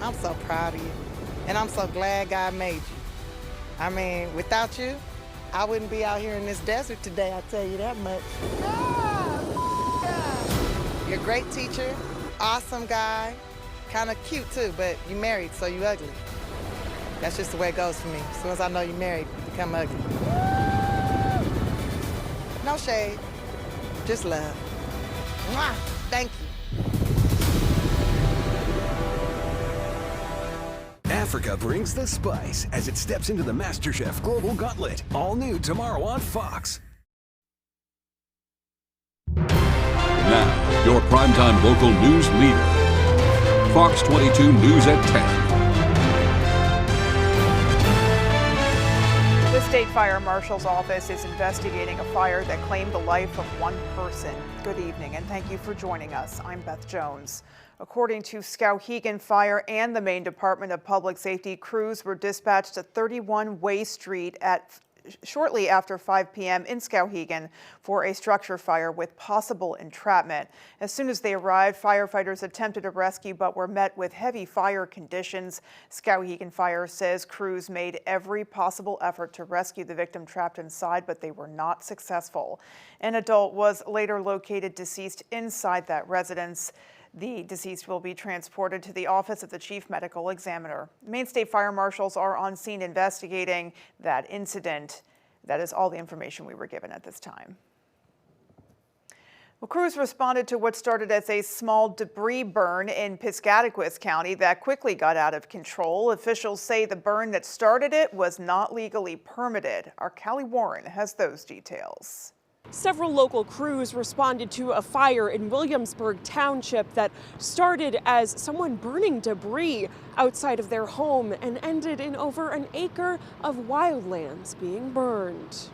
I'm so proud of you, and I'm so glad God made you. I mean, without you, I wouldn't be out here in this desert today, I tell you that much. You're a great teacher, awesome guy, kind of cute too, but you married, so you ugly. That's just the way it goes for me. As soon as I know you're married, you become ugly. No shade, just love. Mwah! Thank you. Africa brings the spice as it steps into the MasterChef Global Gauntlet. All new tomorrow on Fox. Now, your primetime local news leader. Fox 22 News at 10. The State Fire Marshal's office is investigating a fire that claimed the life of one person. Good evening, and thank you for joining us. I'm Beth Jones. According to Skowhegan Fire and the Maine Department of Public Safety, crews were dispatched to 31 Way Street shortly after 5 p.m. in Skowhegan for a structure fire with possible entrapment. As soon as they arrived, firefighters attempted a rescue but were met with heavy fire conditions. Skowhegan Fire says crews made every possible effort to rescue the victim trapped inside, but they were not successful. An adult was later located deceased inside that residence. The deceased will be transported to the office of the chief medical examiner. Maine State Fire Marshals are on scene investigating that incident. That is all the information we were given at this time. Well, crews responded to what started as a small debris burn in Piscataquis County that quickly got out of control. Officials say the burn that started it was not legally permitted. Our Callie Warren has those details. Several local crews responded to a fire in Williamsburg Township that started as someone burning debris outside of their home and ended in over an acre of wildlands being burned.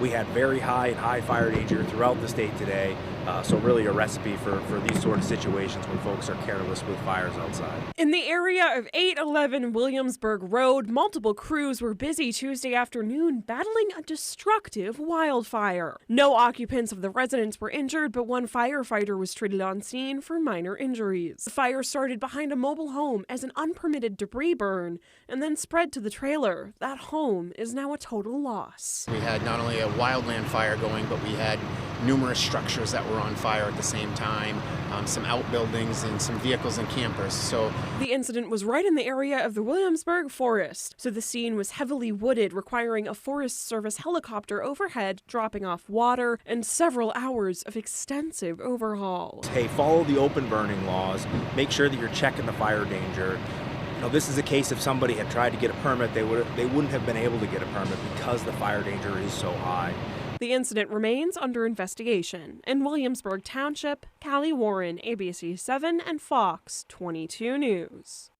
We had very high fire danger throughout the state today, so really a recipe for these sort of situations when folks are careless with fires outside. In the area of 811 Williamsburg Road, multiple crews were busy Tuesday afternoon battling a destructive wildfire. No occupants of the residence were injured, but one firefighter was treated on scene for minor injuries. The fire started behind a mobile home as an unpermitted debris burn and then spread to the trailer. That home is now a total loss. We had not only a wildland fire going, but we had numerous structures that were on fire at the same time, some outbuildings and some vehicles and campers. So the incident was right in the area of the Williamsburg Forest, so the scene was heavily wooded, requiring a Forest Service helicopter overhead, dropping off water, and several hours of extensive overhaul. Hey, follow the open burning laws. Make sure that you're checking the fire danger. You know, this is a case if somebody had tried to get a permit, they wouldn't have been able to get a permit because the fire danger is so high. The incident remains under investigation. In Williamsburg Township, Callie Warren, ABC 7 and Fox 22 News.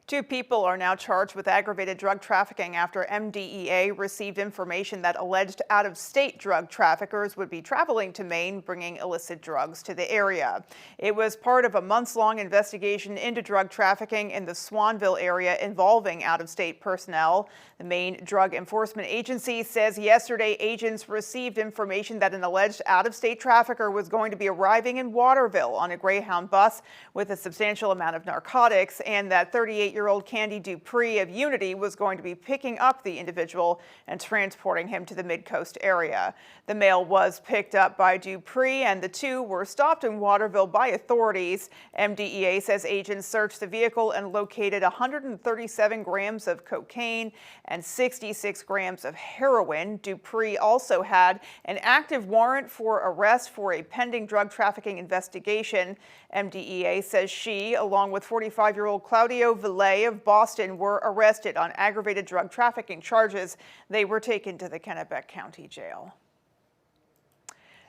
2 people are now charged with aggravated drug trafficking after MDEA received information that alleged out-of-state drug traffickers would be traveling to Maine bringing illicit drugs to the area. It was part of a months-long investigation into drug trafficking in the Swanville area involving out-of-state personnel. The Maine Drug Enforcement Agency says yesterday agents received information that an alleged out-of-state trafficker was going to be arriving in Waterville on a Greyhound bus with a substantial amount of narcotics, and that 38-year-old Candy Dupree of Unity was going to be picking up the individual and transporting him to the Mid-Coast area. The male was picked up by Dupree, and the two were stopped in Waterville by authorities. MDEA says agents searched the vehicle and located 137 grams of cocaine and 66 grams of heroin. Dupree also had an active warrant for arrest for a pending drug trafficking investigation. MDEA says she, along with 45-year-old Claudio Villay of Boston, were arrested on aggravated drug trafficking charges. They were taken to the Kennebec County Jail.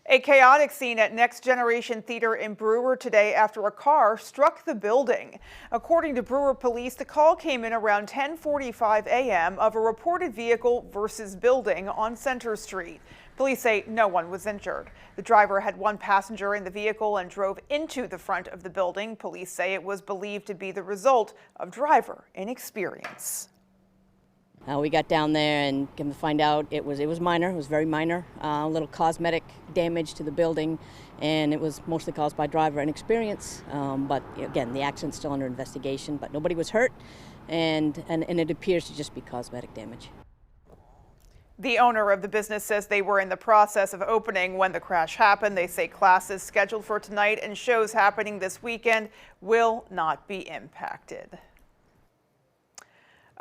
A chaotic scene at Next Generation Theater in Brewer today after a car struck the building. According to Brewer police, the call came in around 10:45 a.m. of a reported vehicle versus building on Center Street. Police say no one was injured. The driver had one passenger in the vehicle and drove into the front of the building. Police say it was believed to be the result of driver inexperience. We got down there and came to find out it was minor. It was very minor, a little cosmetic damage to the building, and it was mostly caused by driver inexperience. But again, the accident's still under investigation, but nobody was hurt, and it appears to just be cosmetic damage. The owner of the business says they were in the process of opening when the crash happened. They say classes scheduled for tonight and shows happening this weekend will not be impacted.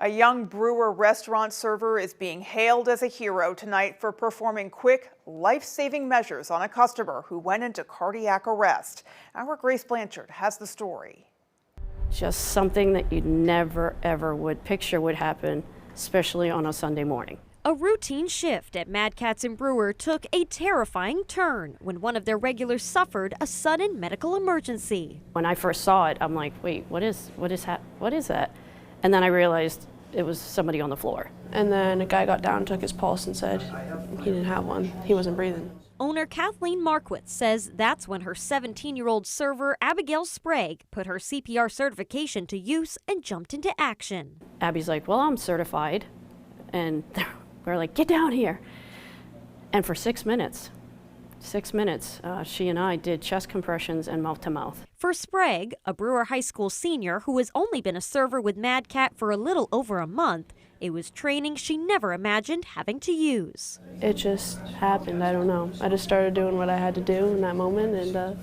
A young Brewer restaurant server is being hailed as a hero tonight for performing quick, life-saving measures on a customer who went into cardiac arrest. Our Grace Blanchard has the story. Just something that you never, ever would picture would happen, especially on a Sunday morning. A routine shift at Mad Catz and Brewer took a terrifying turn when one of their regulars suffered a sudden medical emergency. When I first saw it, I'm like, wait, what is that? And then I realized it was somebody on the floor. And then a guy got down, took his pulse, and said he didn't have one. He wasn't breathing. Owner Kathleen Markwitz says that's when her 17-year-old server, Abigail Sprague, put her CPR certification to use and jumped into action. Abby's like, well, I'm certified. And we're like, get down here. And for 6 minutes, she and I did chest compressions and mouth to mouth. For Sprague, a Brewer High School senior who has only been a server with Mad Cat for a little over a month, it was training she never imagined having to use. It just happened. I don't know. I just started doing what I had to do in that moment and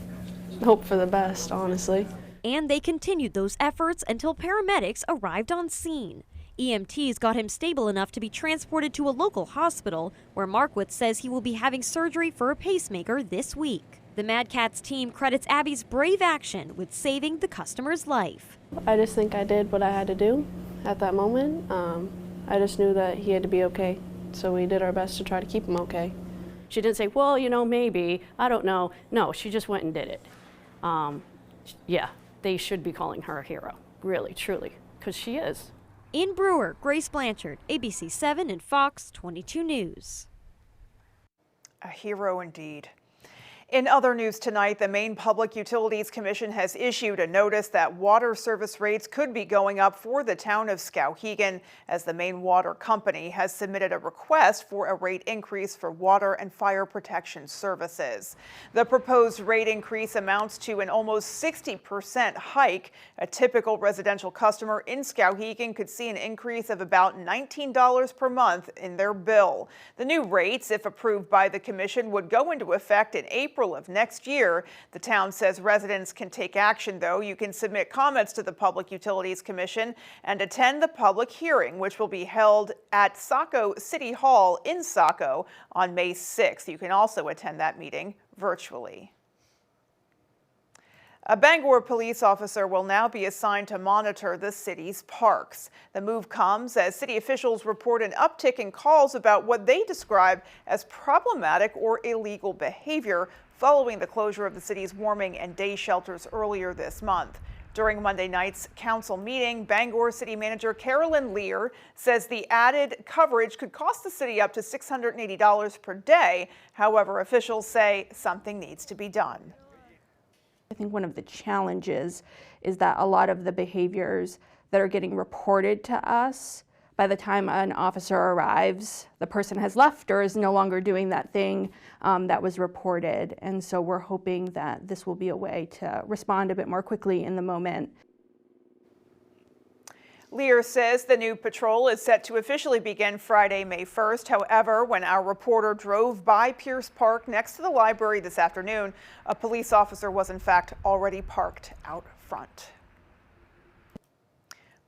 hope for the best, honestly. And they continued those efforts until paramedics arrived on scene. EMTs got him stable enough to be transported to a local hospital where Markwitz says he will be having surgery for a pacemaker this week. The Mad Catz team credits Abby's brave action with saving the customer's life. I just think I did what I had to do at that moment. I just knew that he had to be okay, so we did our best to try to keep him okay. She didn't say, well, maybe, I don't know. No, she just went and did it. Yeah, they should be calling her a hero, really, truly, because she is. In Brewer, Grace Blanchard, ABC 7 and Fox 22 News. A hero indeed. In other news tonight, the Maine Public Utilities Commission has issued a notice that water service rates could be going up for the town of Skowhegan as the Maine Water Company has submitted a request for a rate increase for water and fire protection services. The proposed rate increase amounts to an almost 60% hike. A typical residential customer in Skowhegan could see an increase of about $19 per month in their bill. The new rates, if approved by the commission, would go into effect in April of next year. The town says residents can take action, though. You can submit comments to the Public Utilities Commission and attend the public hearing, which will be held at Saco City Hall in Saco on May 6th. You can also attend that meeting virtually. A Bangor police officer will now be assigned to monitor the city's parks. The move comes as city officials report an uptick in calls about what they describe as problematic or illegal behavior following the closure of the city's warming and day shelters earlier this month. During Monday night's council meeting, Bangor City Manager Carolyn Lear says the added coverage could cost the city up to $680 per day. However, officials say something needs to be done. I think one of the challenges is that a lot of the behaviors that are getting reported to us, by the time an officer arrives, the person has left or is no longer doing that thing that was reported. And so we're hoping that this will be a way to respond a bit more quickly in the moment. Lear says the new patrol is set to officially begin Friday, May 1st. However, when our reporter drove by Pierce Park next to the library this afternoon, a police officer was in fact already parked out front.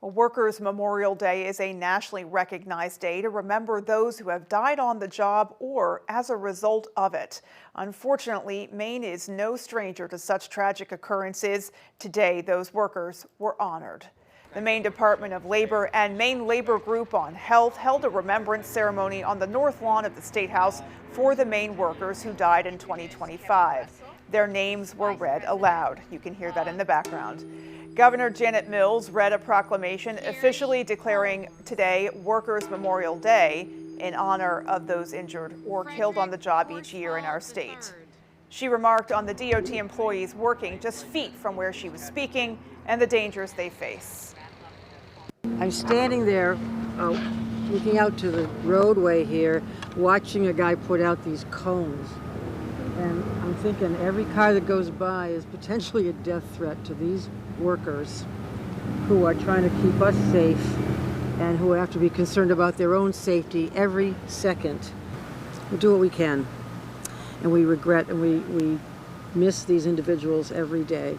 Well, Workers' Memorial Day is a nationally recognized day to remember those who have died on the job or as a result of it. Unfortunately, Maine is no stranger to such tragic occurrences. Today, those workers were honored. The Maine Department of Labor and Maine Labor Group on Health held a remembrance ceremony on the north lawn of the State House for the Maine workers who died in 2025. Their names were read aloud. You can hear that in the background. Governor Janet Mills read a proclamation officially declaring today Workers' Memorial Day in honor of those injured or killed on the job each year in our state. She remarked on the DOT employees working just feet from where she was speaking and the dangers they face. I'm standing there looking out to the roadway here, watching a guy put out these cones. And I'm thinking every car that goes by is potentially a death threat to these workers who are trying to keep us safe and who have to be concerned about their own safety every second. We do what we can, and we regret and we miss these individuals every day.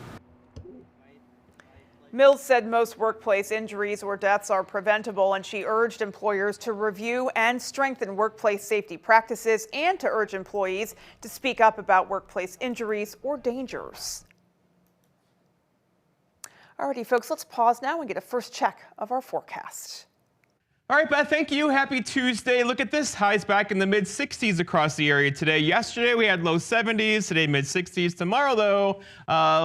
Mills said most workplace injuries or deaths are preventable, and she urged employers to review and strengthen workplace safety practices and to urge employees to speak up about workplace injuries or dangers. Alrighty, folks, let's pause now and get a first check of our forecast. All right, Beth, thank you. Happy Tuesday. Look at this. Highs back in the mid-60s across the area today. Yesterday, we had low 70s. Today, mid-60s. Tomorrow, though,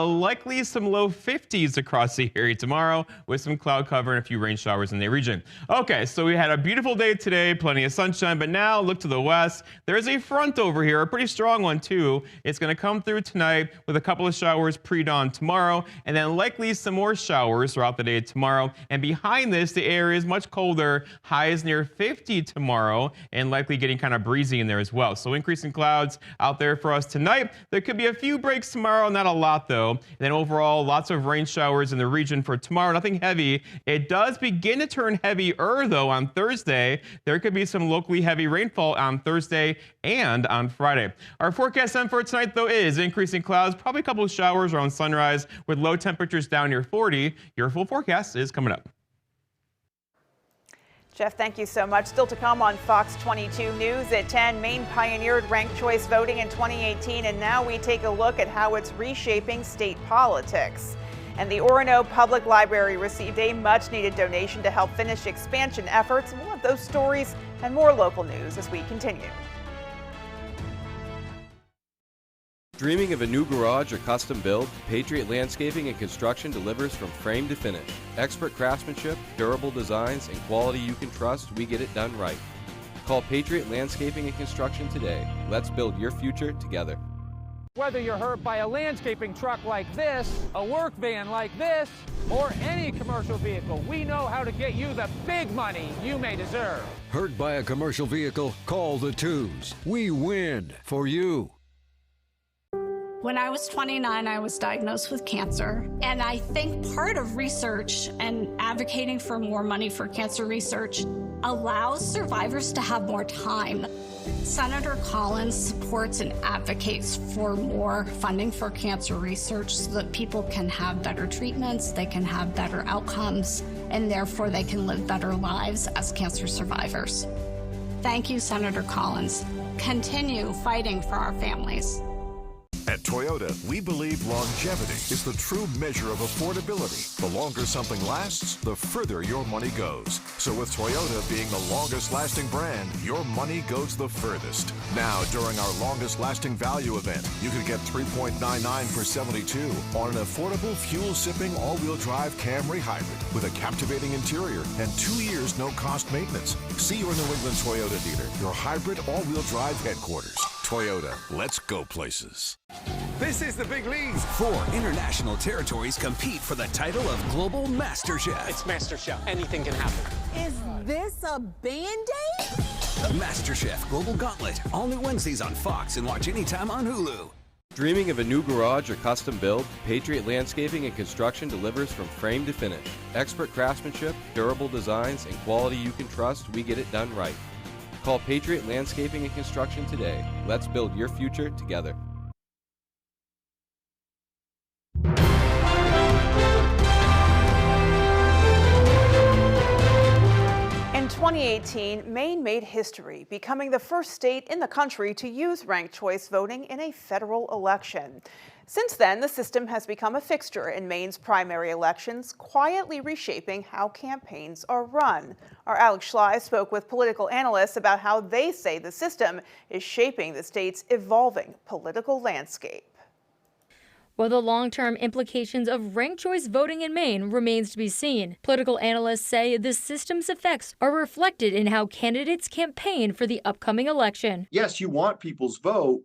likely some low 50s across the area tomorrow with some cloud cover and a few rain showers in the region. Okay, so we had a beautiful day today, plenty of sunshine, but now look to the west. There's a front over here, a pretty strong one, too. It's going to come through tonight with a couple of showers pre-dawn tomorrow, and then likely some more showers throughout the day tomorrow. And behind this, the area is much colder. Highs near 50 tomorrow and likely getting kind of breezy in there as well. So increasing clouds out there for us tonight. There could be a few breaks tomorrow, not a lot though. And then overall, lots of rain showers in the region for tomorrow. Nothing heavy. It does begin to turn heavier though on Thursday. There could be some locally heavy rainfall on Thursday and on Friday. Our forecast then for tonight though is increasing clouds, probably a couple of showers around sunrise with low temperatures down near 40. Your full forecast is coming up. Jeff, thank you so much. Still to come on Fox 22 News at 10, Maine pioneered ranked choice voting in 2018, and now we take a look at how it's reshaping state politics. And the Orono Public Library received a much-needed donation to help finish expansion efforts. And we'll have those stories and more local news as we continue. Dreaming of a new garage or custom build? Patriot Landscaping and Construction delivers from frame to finish. Expert craftsmanship, durable designs, and quality you can trust, we get it done right. Call Patriot Landscaping and Construction today. Let's build your future together. Whether you're hurt by a landscaping truck like this, a work van like this, or any commercial vehicle, we know how to get you the big money you may deserve. Hurt by a commercial vehicle? Call the twos. We win for you. When I was 29, I was diagnosed with cancer. And I think part of research and advocating for more money for cancer research allows survivors to have more time. Senator Collins supports and advocates for more funding for cancer research so that people can have better treatments, they can have better outcomes, and therefore they can live better lives as cancer survivors. Thank you, Senator Collins. Continue fighting for our families. At Toyota, we believe longevity is the true measure of affordability. The longer something lasts, the further your money goes. So with Toyota being the longest lasting brand, your money goes the furthest. Now, during our longest lasting value event, you can get $3.99 for 72 on an affordable fuel-sipping all-wheel drive Camry hybrid with a captivating interior and 2 years no-cost maintenance. See your New England Toyota dealer, your hybrid all-wheel drive headquarters. Toyota, let's go places. This is the big leagues. 4 international territories compete for the title of Global Master Chef. It's Master Chef. Anything can happen. Is this a Band-Aid? Master Chef Global Gauntlet. All new Wednesdays on Fox and watch anytime on Hulu. Dreaming of a new garage or custom build? Patriot Landscaping and Construction delivers from frame to finish. Expert craftsmanship, durable designs, and quality you can trust, we get it done right. Call Patriot Landscaping and Construction today. Let's build your future together. In 2018, Maine made history, becoming the first state in the country to use ranked choice voting in a federal election. Since then, the system has become a fixture in Maine's primary elections, quietly reshaping how campaigns are run. Our Alex Schley spoke with political analysts about how they say the system is shaping the state's evolving political landscape. While the long-term implications of ranked choice voting in Maine remains to be seen, political analysts say the system's effects are reflected in how candidates campaign for the upcoming election. Yes, you want people's vote,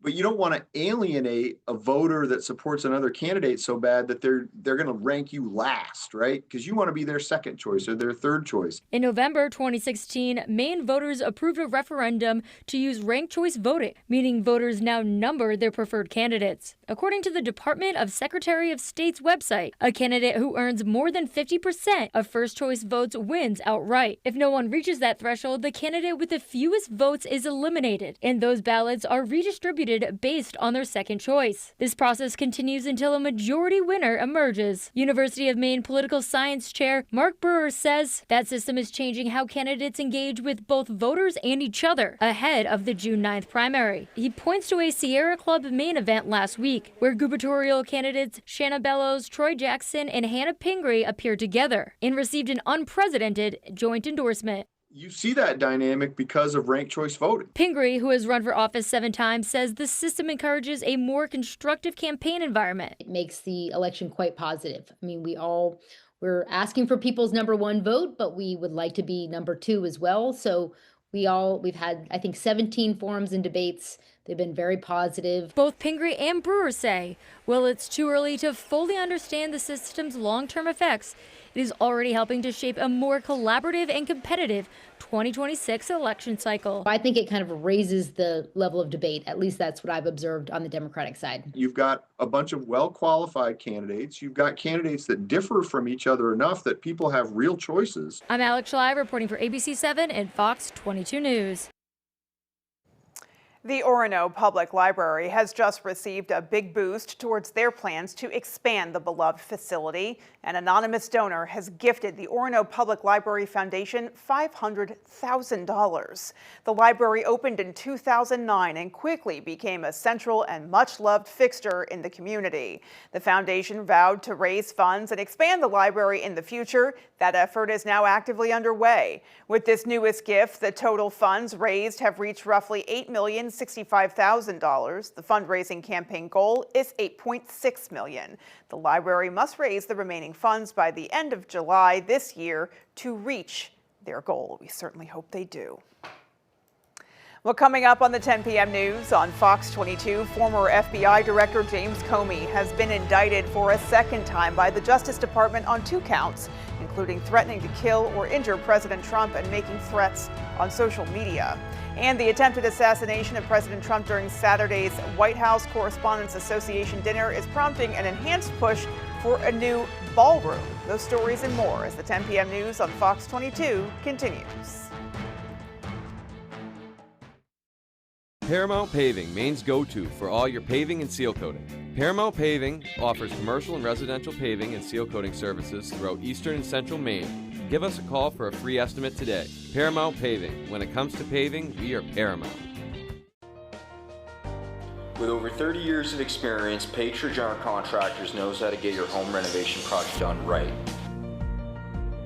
but you don't want to alienate a voter that supports another candidate so bad that they're going to rank you last, right? Because you want to be their second choice or their third choice. In November 2016, Maine voters approved a referendum to use ranked choice voting, meaning voters now number their preferred candidates. According to the Department of Secretary of State's website, a candidate who earns more than 50% of first choice votes wins outright. If no one reaches that threshold, the candidate with the fewest votes is eliminated, and those ballots are redistributed based on their second choice. This process continues until a majority winner emerges. University of Maine political science chair Mark Brewer says that system is changing how candidates engage with both voters and each other ahead of the June 9th primary. He points to a Sierra Club Maine event last week, where gubernatorial candidates Shanna Bellows, Troy Jackson, and Hannah Pingree appeared together and received an unprecedented joint endorsement. You see that dynamic because of ranked choice voting. Pingree, who has run for office 7 times, says the system encourages a more constructive campaign environment. It makes the election quite positive. I mean, we're asking for people's number 1 vote, but we would like to be number 2 as well. So we've had, I think, 17 forums and debates. They've been very positive. Both Pingree and Brewer say, while it's too early to fully understand the system's long-term effects, it is already helping to shape a more collaborative and competitive 2026 election cycle. I think it kind of raises the level of debate. At least that's what I've observed on the Democratic side. You've got a bunch of well-qualified candidates. You've got candidates that differ from each other enough that people have real choices. I'm Alex Schley reporting for ABC 7 and Fox 22 News. The Orono Public Library has just received a big boost towards their plans to expand the beloved facility. An anonymous donor has gifted the Orono Public Library Foundation $500,000. The library opened in 2009 and quickly became a central and much-loved fixture in the community. The foundation vowed to raise funds and expand the library in the future. That effort is now actively underway. With this newest gift, the total funds raised have reached roughly $8,065,000. The fundraising campaign goal is $8.6 million. The library must raise the remaining funds by the end of July this year to reach their goal. We certainly hope they do. Well, coming up on the 10 p.m. news on Fox 22, former FBI Director James Comey has been indicted for a second time by the Justice Department on 2 counts, including threatening to kill or injure President Trump and making threats on social media. And the attempted assassination of President Trump during Saturday's White House Correspondents Association dinner is prompting an enhanced push for a new ballroom. Those stories and more as the 10 p.m. news on Fox 22 continues. Paramount Paving, Maine's go-to for all your paving and seal coating. Paramount Paving offers commercial and residential paving and seal coating services throughout eastern and central Maine. Give us a call for a free estimate today. Paramount Paving. When it comes to paving, we are Paramount. With over 30 years of experience, Patridge Contractors knows how to get your home renovation project done right.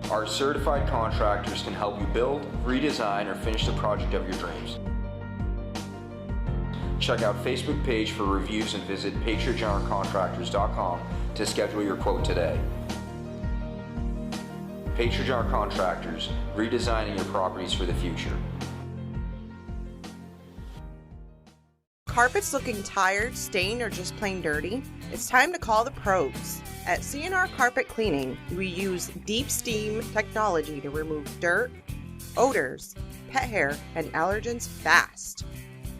Our certified contractors can help you build, redesign, or finish the project of your dreams. Check out Facebook page for reviews and visit patridgecontractors.com to schedule your quote today. Patridge Contractors, redesigning your properties for the future. Carpets looking tired, stained, or just plain dirty? It's time to call the pros. At C&R Carpet Cleaning, we use deep steam technology to remove dirt, odors, pet hair, and allergens fast.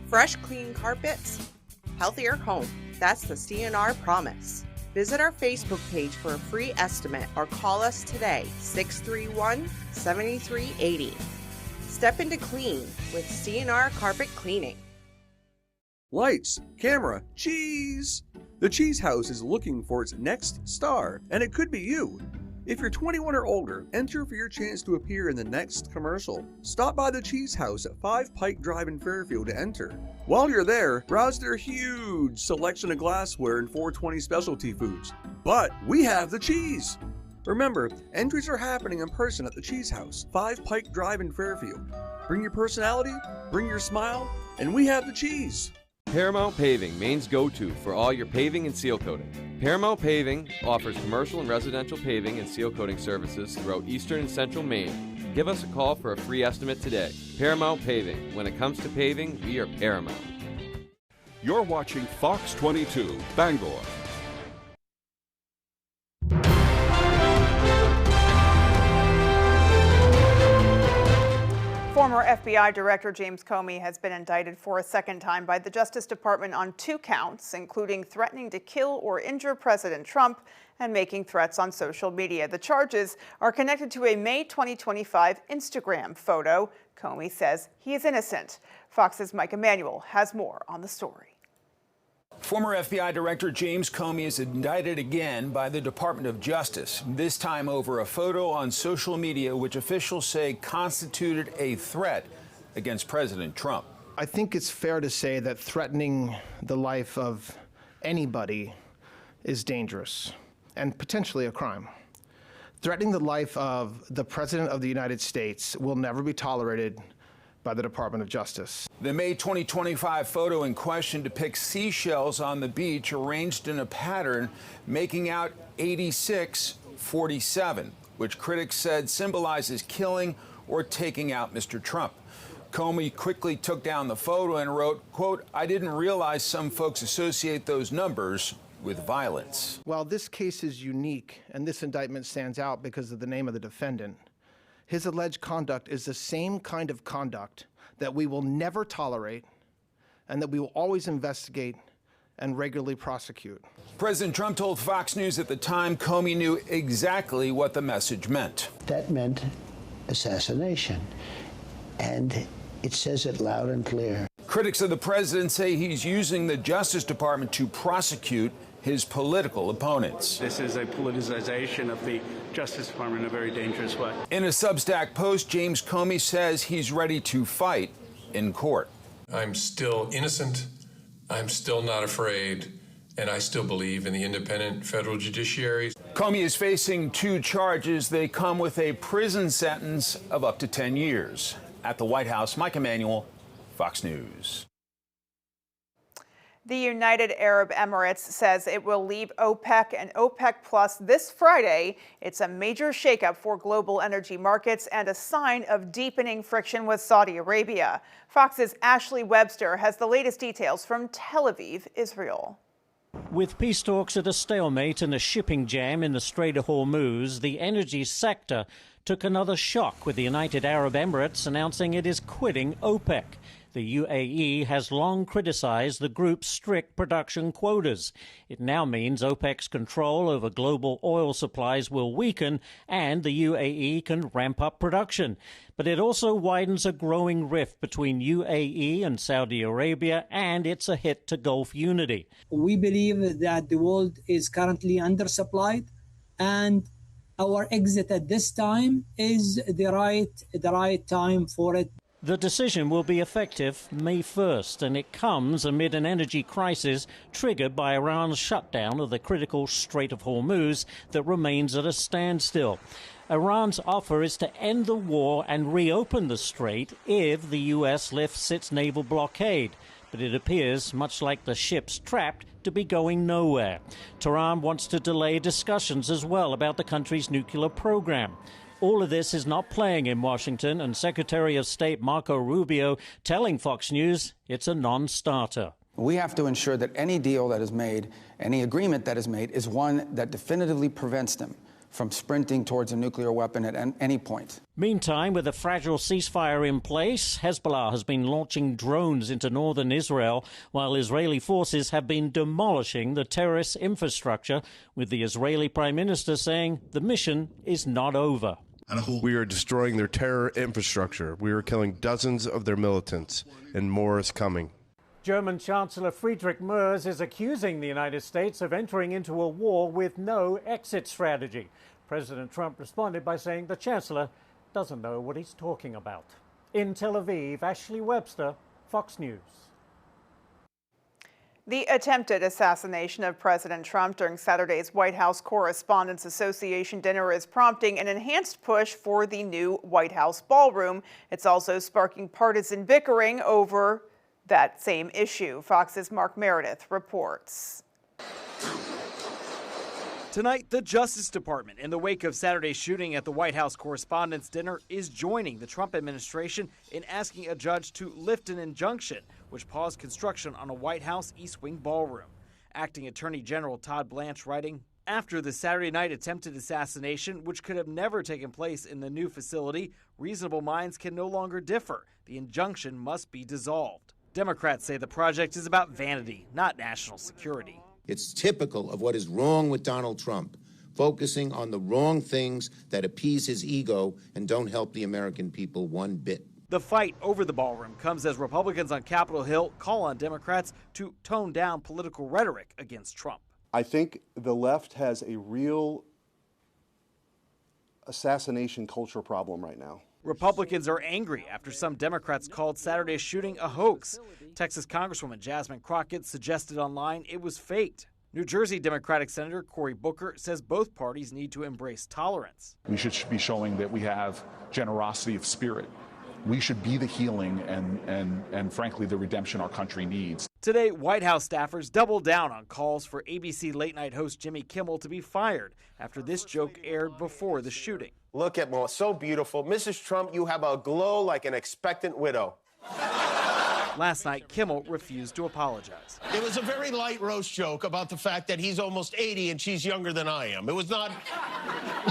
Fresh, clean carpets, healthier home. That's the C&R promise. Visit our Facebook page for a free estimate or call us today, 631-7380. Step into clean with C&R Carpet Cleaning. Lights, camera, cheese! The Cheese House is looking for its next star, and it could be you. If you're 21 or older, enter for your chance to appear in the next commercial. Stop by the Cheese House at 5 Pike Drive in Fairfield to enter. While you're there, browse their huge selection of glassware and 420 specialty foods. But we have the cheese! Remember, entries are happening in person at the Cheese House, 5 Pike Drive in Fairfield. Bring your personality, bring your smile, and we have the cheese! Paramount Paving, Maine's go-to for all your paving and seal coating. Paramount Paving offers commercial and residential paving and seal coating services throughout eastern and central Maine. Give us a call for a free estimate today. Paramount Paving. When it comes to paving, we are Paramount. You're watching Fox 22, Bangor. Former FBI Director James Comey has been indicted for a second time by the Justice Department on 2 counts, including threatening to kill or injure President Trump and making threats on social media. The charges are connected to a May 2025 Instagram photo. Comey says he is innocent. Fox's Mike Emanuel has more on the story. Former FBI Director James Comey is indicted again by the Department of Justice, this time over a photo on social media which officials say constituted a threat against President Trump. I think it's fair to say that threatening the life of anybody is dangerous and potentially a crime. Threatening the life of the President of the United States will never be tolerated by the Department of Justice. The May 2025 photo in question depicts seashells on the beach arranged in a pattern making out 86-47, which critics said symbolizes killing or taking out Mr. Trump. Comey quickly took down the photo and wrote, quote, "I didn't realize some folks associate those numbers with violence." While this case is unique and this indictment stands out because of the name of the defendant, his alleged conduct is the same kind of conduct that we will never tolerate and that we will always investigate and regularly prosecute. President Trump told Fox News at the time Comey knew exactly what the message meant. That meant assassination, and it says it loud and clear. Critics of the president say he's using the Justice Department to prosecute his political opponents. This is a politicization of the Justice Department in a very dangerous way. In a Substack post, James Comey says he's ready to fight in court. I'm still innocent, I'm still not afraid, and I still believe in the independent federal judiciary. Comey is facing 2 charges. They come with a prison sentence of up to 10 years. At the White House, Mike Emanuel, Fox News. The United Arab Emirates says it will leave OPEC and OPEC Plus this Friday. It's a major shakeup for global energy markets and a sign of deepening friction with Saudi Arabia. Fox's Ashley Webster has the latest details from Tel Aviv, Israel. With peace talks at a stalemate and a shipping jam in the Strait of Hormuz, the energy sector took another shock with the United Arab Emirates announcing it is quitting OPEC. The UAE has long criticized the group's strict production quotas. It now means OPEC's control over global oil supplies will weaken and the UAE can ramp up production. But it also widens a growing rift between UAE and Saudi Arabia, and it's a hit to Gulf unity. We believe that the world is currently undersupplied, and our exit at this time is the right time for it. The decision will be effective May 1st, and it comes amid an energy crisis triggered by Iran's shutdown of the critical Strait of Hormuz that remains at a standstill. Iran's offer is to end the war and reopen the strait if the U.S. lifts its naval blockade. But it appears, much like the ships trapped, to be going nowhere. Tehran wants to delay discussions as well about the country's nuclear program. All of this is not playing in Washington, and Secretary of State Marco Rubio telling Fox News it's a non-starter. We have to ensure that any deal that is made, any agreement that is made, is one that definitively prevents them from sprinting towards a nuclear weapon at any point. Meantime, with a fragile ceasefire in place, Hezbollah has been launching drones into northern Israel, while Israeli forces have been demolishing the terrorist infrastructure, with the Israeli Prime Minister saying the mission is not over. We are destroying their terror infrastructure. We are killing dozens of their militants, and more is coming. German Chancellor Friedrich Merz is accusing the United States of entering into a war with no exit strategy. President Trump responded by saying the Chancellor doesn't know what he's talking about. In Tel Aviv, Ashley Webster, Fox News. The attempted assassination of President Trump during Saturday's White House Correspondents Association dinner is prompting an enhanced push for the new White House ballroom. It's also sparking partisan bickering over that same issue. Fox's Mark Meredith reports. Tonight, the Justice Department, in the wake of Saturday's shooting at the White House Correspondents' Dinner, is joining the Trump administration in asking a judge to lift an injunction which paused construction on a White House East Wing ballroom. Acting Attorney General Todd Blanche writing, after the Saturday night attempted assassination, which could have never taken place in the new facility, reasonable minds can no longer differ. The injunction must be dissolved. Democrats say the project is about vanity, not national security. It's typical of what is wrong with Donald Trump, focusing on the wrong things that appease his ego and don't help the American people one bit. The fight over the ballroom comes as Republicans on Capitol Hill call on Democrats to tone down political rhetoric against Trump. I think the left has a real assassination culture problem right now. Republicans are angry after some Democrats called Saturday's shooting a hoax. Texas Congresswoman Jasmine Crockett suggested online it was faked. New Jersey Democratic Senator Cory Booker says both parties need to embrace tolerance. We should be showing that we have generosity of spirit. We should be the healing and frankly, the redemption our country needs. Today, White House staffers doubled down on calls for ABC late-night host Jimmy Kimmel to be fired after this joke aired before the shooting. Look at Mo, so beautiful. Mrs. Trump, you have a glow like an expectant widow. Last night, Kimmel refused to apologize. It was a very light roast joke about the fact that he's almost 80 and she's younger than I am. It was not,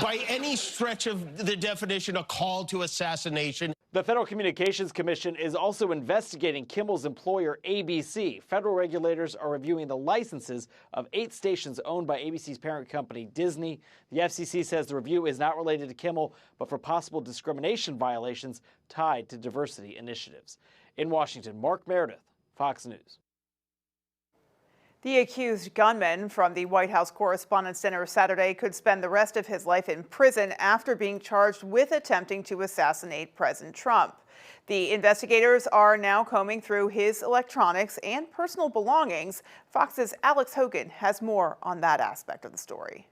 by any stretch of the definition, a call to assassination. The Federal Communications Commission is also investigating Kimmel's employer, ABC. Federal regulators are reviewing the licenses of 8 stations owned by ABC's parent company, Disney. The FCC says the review is not related to Kimmel, but for possible discrimination violations tied to diversity initiatives. In Washington, Mark Meredith, Fox News. The accused gunman from the White House Correspondents' Dinner Saturday could spend the rest of his life in prison after being charged with attempting to assassinate President Trump. The investigators are now combing through his electronics and personal belongings. Fox's Alex Hogan has more on that aspect of the story.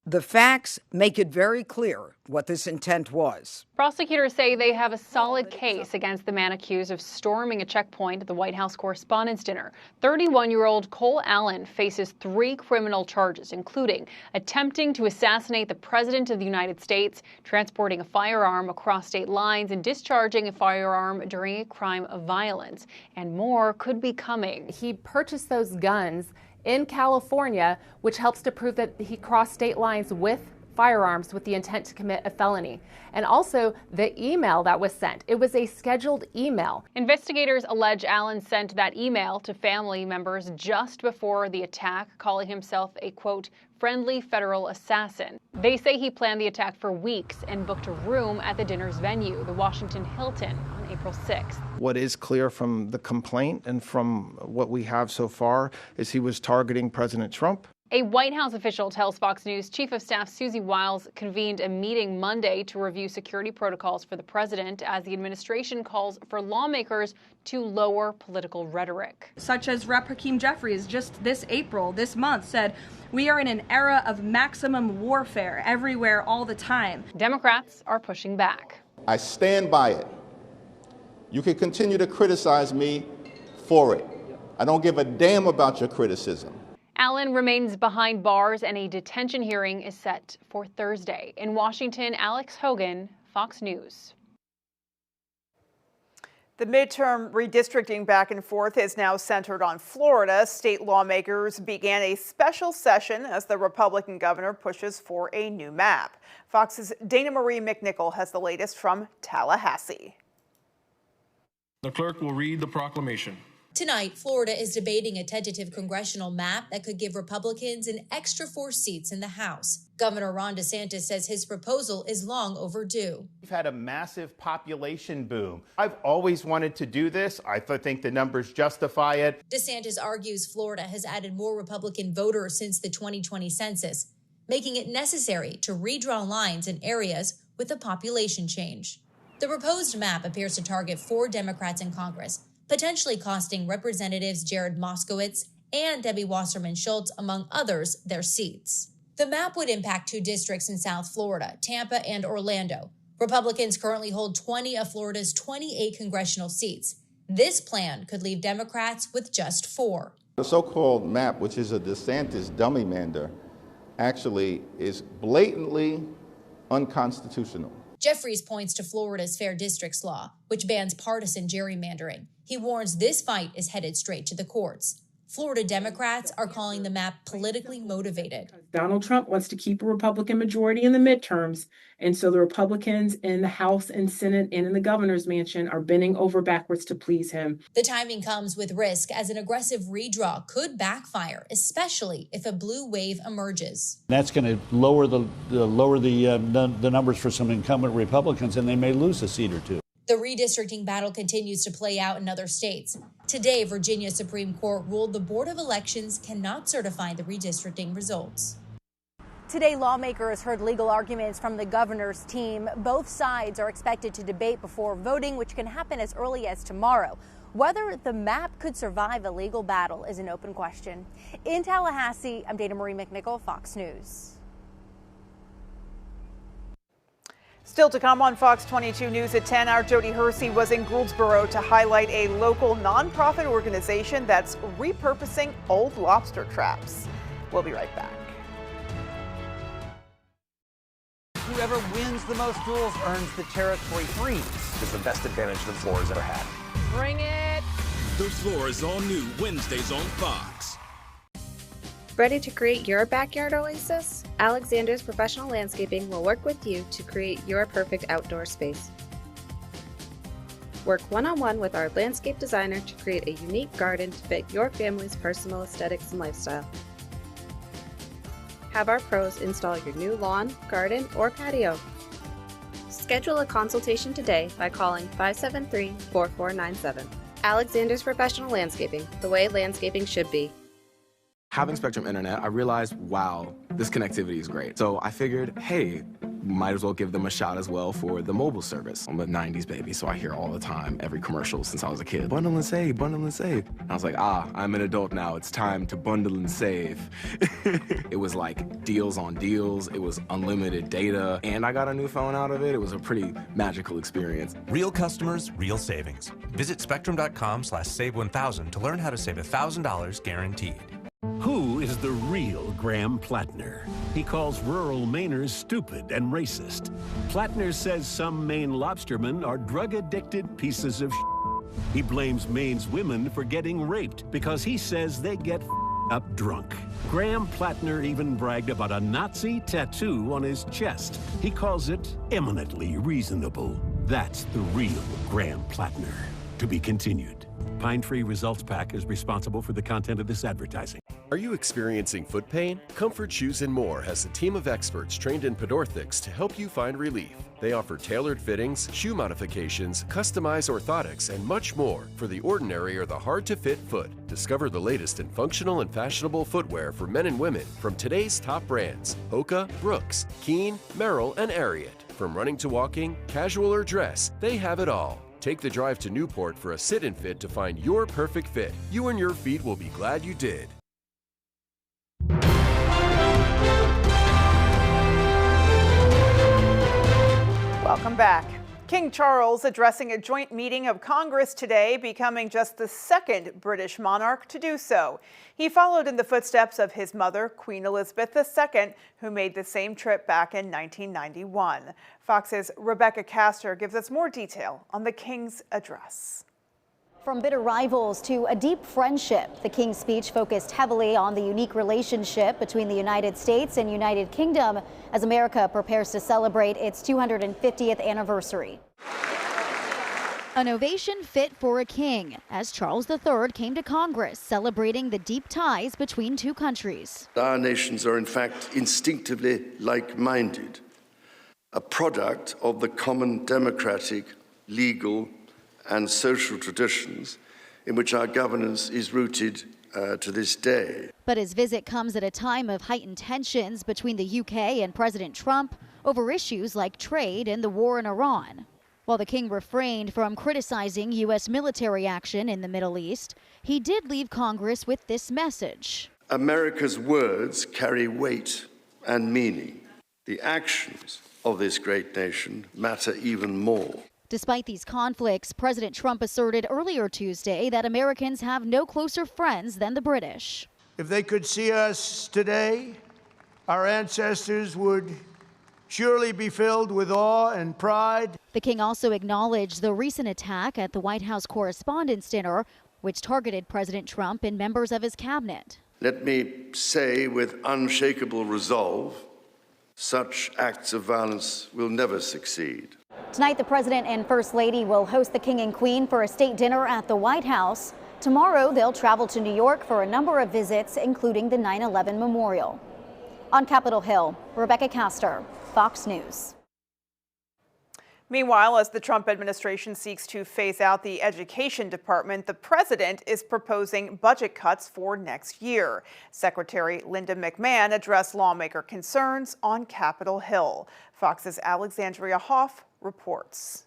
The facts make it very clear what this intent was. Prosecutors say they have a solid case against the man accused of storming a checkpoint at the White House Correspondents' Dinner. 31-year-old Cole Allen faces 3 criminal charges, including attempting to assassinate the President of the United States, transporting a firearm across state lines, and discharging a firearm during a crime of violence. And more could be coming. He purchased those guns in California, which helps to prove that he crossed state lines with firearms with the intent to commit a felony. And also the email that was sent. It was a scheduled email. Investigators allege Allen sent that email to family members just before the attack, calling himself a, quote, friendly federal assassin. They say he planned the attack for weeks and booked a room at the dinner's venue, the Washington Hilton, on April 6th. What is clear from the complaint and from what we have so far is he was targeting President Trump. A White House official tells Fox News Chief of Staff Susie Wiles convened a meeting Monday to review security protocols for the president as the administration calls for lawmakers to lower political rhetoric. Such as Rep. Hakeem Jeffries just this month said, "We are in an era of maximum warfare everywhere all the time." Democrats are pushing back. I stand by it. You can continue to criticize me for it. I don't give a damn about your criticism. Allen remains behind bars and a detention hearing is set for Thursday. In Washington, Alex Hogan, Fox News. The midterm redistricting back and forth is now centered on Florida. State lawmakers began a special session as the Republican governor pushes for a new map. Fox's Dana Marie McNichol has the latest from Tallahassee. The clerk will read the proclamation. Tonight, Florida is debating a tentative congressional map that could give Republicans an extra 4 seats in the House. Governor Ron DeSantis says his proposal is long overdue. We've had a massive population boom. I've always wanted to do this. I think the numbers justify it. DeSantis argues Florida has added more Republican voters since the 2020 census, making it necessary to redraw lines in areas with a population change. The proposed map appears to target 4 Democrats in Congress, potentially costing Representatives Jared Moskowitz and Debbie Wasserman Schultz, among others, their seats. The map would impact 2 districts in South Florida, Tampa and Orlando. Republicans currently hold 20 of Florida's 28 congressional seats. This plan could leave Democrats with just 4. The so-called map, which is a DeSantis dummy mander, actually is blatantly unconstitutional. Jeffries points to Florida's Fair Districts law, which bans partisan gerrymandering. He warns this fight is headed straight to the courts. Florida Democrats are calling the map politically motivated. Donald Trump wants to keep a Republican majority in the midterms, and so the Republicans in the House and Senate and in the governor's mansion are bending over backwards to please him. The timing comes with risk, as an aggressive redraw could backfire, especially if a blue wave emerges. That's going to lower the numbers for some incumbent Republicans, and they may lose a seat or two. The redistricting battle continues to play out in other states. Today, Virginia Supreme Court ruled the Board of Elections cannot certify the redistricting results. Today, lawmakers heard legal arguments from the governor's team. Both sides are expected to debate before voting, which can happen as early as tomorrow. Whether the map could survive a legal battle is an open question. In Tallahassee, I'm Dana Marie McNichol, Fox News. Still to come on Fox 22 News at 10, our Jody Hersey was in Gouldsboro to highlight a local nonprofit organization that's repurposing old lobster traps. We'll be right back. Whoever wins the most duels earns the territory freeze. It's the best advantage the floor has ever had. Bring it! The Floor is all new Wednesdays on Fox. Ready to create your backyard oasis? Alexander's Professional Landscaping will work with you to create your perfect outdoor space. Work one-on-one with our landscape designer to create a unique garden to fit your family's personal aesthetics and lifestyle. Have our pros install your new lawn, garden, or patio. Schedule a consultation today by calling 573-4497. Alexander's Professional Landscaping, the way landscaping should be. Having Spectrum Internet, I realized, wow, this connectivity is great. So I figured, hey, might as well give them a shot as well for the mobile service. I'm a 90s baby, so I hear all the time, every commercial since I was a kid. Bundle and save, bundle and save. And I was like, I'm an adult now. It's time to bundle and save. It was like deals on deals. It was unlimited data. And I got a new phone out of it. It was a pretty magical experience. Real customers, real savings. Visit spectrum.com/save1000 to learn how to save $1,000 guaranteed. Who is the real Graham Plattner? He calls rural Mainers stupid and racist. Plattner says some Maine lobstermen are drug-addicted pieces of shit. He blames Maine's women for getting raped because he says they get up drunk. Graham Plattner even bragged about a Nazi tattoo on his chest. He calls it eminently reasonable. That's the real Graham Plattner. To be continued. Pine Tree Results Pack is responsible for the content of this advertising. Are you experiencing foot pain? Comfort Shoes & More has a team of experts trained in podorthics to help you find relief. They offer tailored fittings, shoe modifications, customized orthotics, and much more for the ordinary or the hard-to-fit foot. Discover the latest in functional and fashionable footwear for men and women from today's top brands: Hoka, Brooks, Keen, Merrell, and Ariat. From running to walking, casual or dress, they have it all. Take the drive to Newport for a sit-and fit to find your perfect fit. You and your feet will be glad you did. Welcome back. King Charles addressing a joint meeting of Congress today, becoming just the second British monarch to do so. He followed in the footsteps of his mother, Queen Elizabeth II, who made the same trip back in 1991. Fox's Rebecca Castor gives us more detail on the King's address. From bitter rivals to a deep friendship, the King's speech focused heavily on the unique relationship between the United States and United Kingdom as America prepares to celebrate its 250th anniversary. An ovation fit for a king as Charles III came to Congress celebrating the deep ties between two countries. Our nations are in fact instinctively like-minded, a product of the common democratic, legal, and social traditions in which our governance is rooted to this day. But his visit comes at a time of heightened tensions between the UK and President Trump over issues like trade and the war in Iran. While the king refrained from criticizing U.S. military action in the Middle East, he did leave Congress with this message. America's words carry weight and meaning. The actions of this great nation matter even more. Despite these conflicts, President Trump asserted earlier Tuesday that Americans have no closer friends than the British. If they could see us today, our ancestors would surely be filled with awe and pride. The king also acknowledged the recent attack at the White House Correspondents' Dinner, which targeted President Trump and members of his cabinet. Let me say with unshakable resolve, such acts of violence will never succeed. Tonight, the president and first lady will host the king and queen for a state dinner at the White House. Tomorrow, they'll travel to New York for a number of visits, including the 9/11 memorial. On Capitol Hill, Rebecca Castor, Fox News. Meanwhile, as the Trump administration seeks to phase out the education department, the president is proposing budget cuts for next year. Secretary Linda McMahon addressed lawmaker concerns on Capitol Hill. Fox's Alexandria Hoff reports.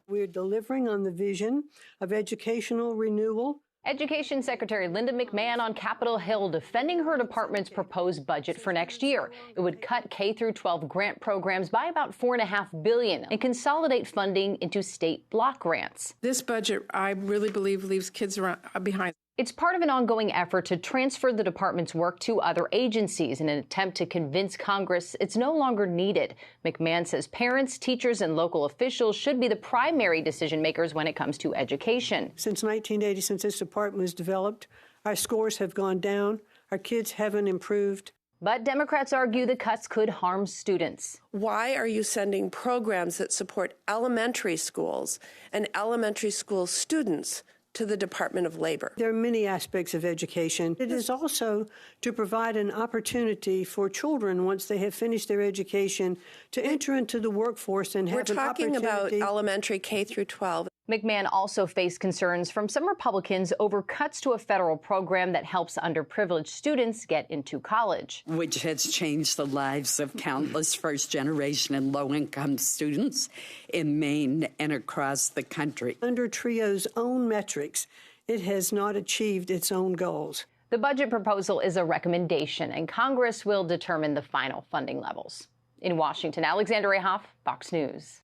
We're delivering on the vision of educational renewal. Education Secretary Linda McMahon on Capitol Hill defending her department's proposed budget for next year. It would cut K-12 grant programs by about $4.5 billion and consolidate funding into state block grants. This budget, I really believe, leaves kids behind. It's part of an ongoing effort to transfer the department's work to other agencies in an attempt to convince Congress it's no longer needed. McMahon says parents, teachers, and local officials should be the primary decision makers when it comes to education. Since 1980, since this department was developed, our scores have gone down. Our kids haven't improved. But Democrats argue the cuts could harm students. Why are you sending programs that support elementary schools and elementary school students to the Department of Labor? There are many aspects of education. It is also to provide an opportunity for children, once they have finished their education, to enter into the workforce and have an opportunity. We're talking about elementary K through 12. McMahon also faced concerns from some Republicans over cuts to a federal program that helps underprivileged students get into college, which has changed the lives of countless first-generation and low-income students in Maine and across the country. Under TRIO's own metrics, it has not achieved its own goals. The budget proposal is a recommendation, and Congress will determine the final funding levels. In Washington, Alexandria Hoff, Fox News.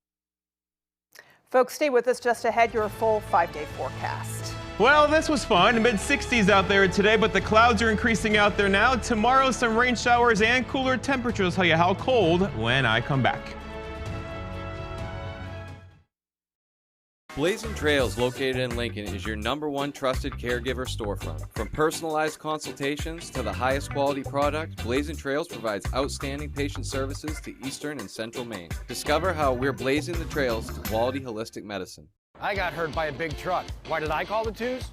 Folks, stay with us. Just ahead, your full 5-day forecast. Well, this was fun. Mid-60s out there today, but the clouds are increasing out there now. Tomorrow, some rain showers and cooler temperatures. Tell you how cold when I come back. Blazing Trails, located in Lincoln, is your #1 trusted caregiver storefront. From personalized consultations to the highest quality product, Blazing Trails provides outstanding patient services to Eastern and Central Maine. Discover how we're blazing the trails to quality holistic medicine. I got hurt by a big truck. Why did I call the twos?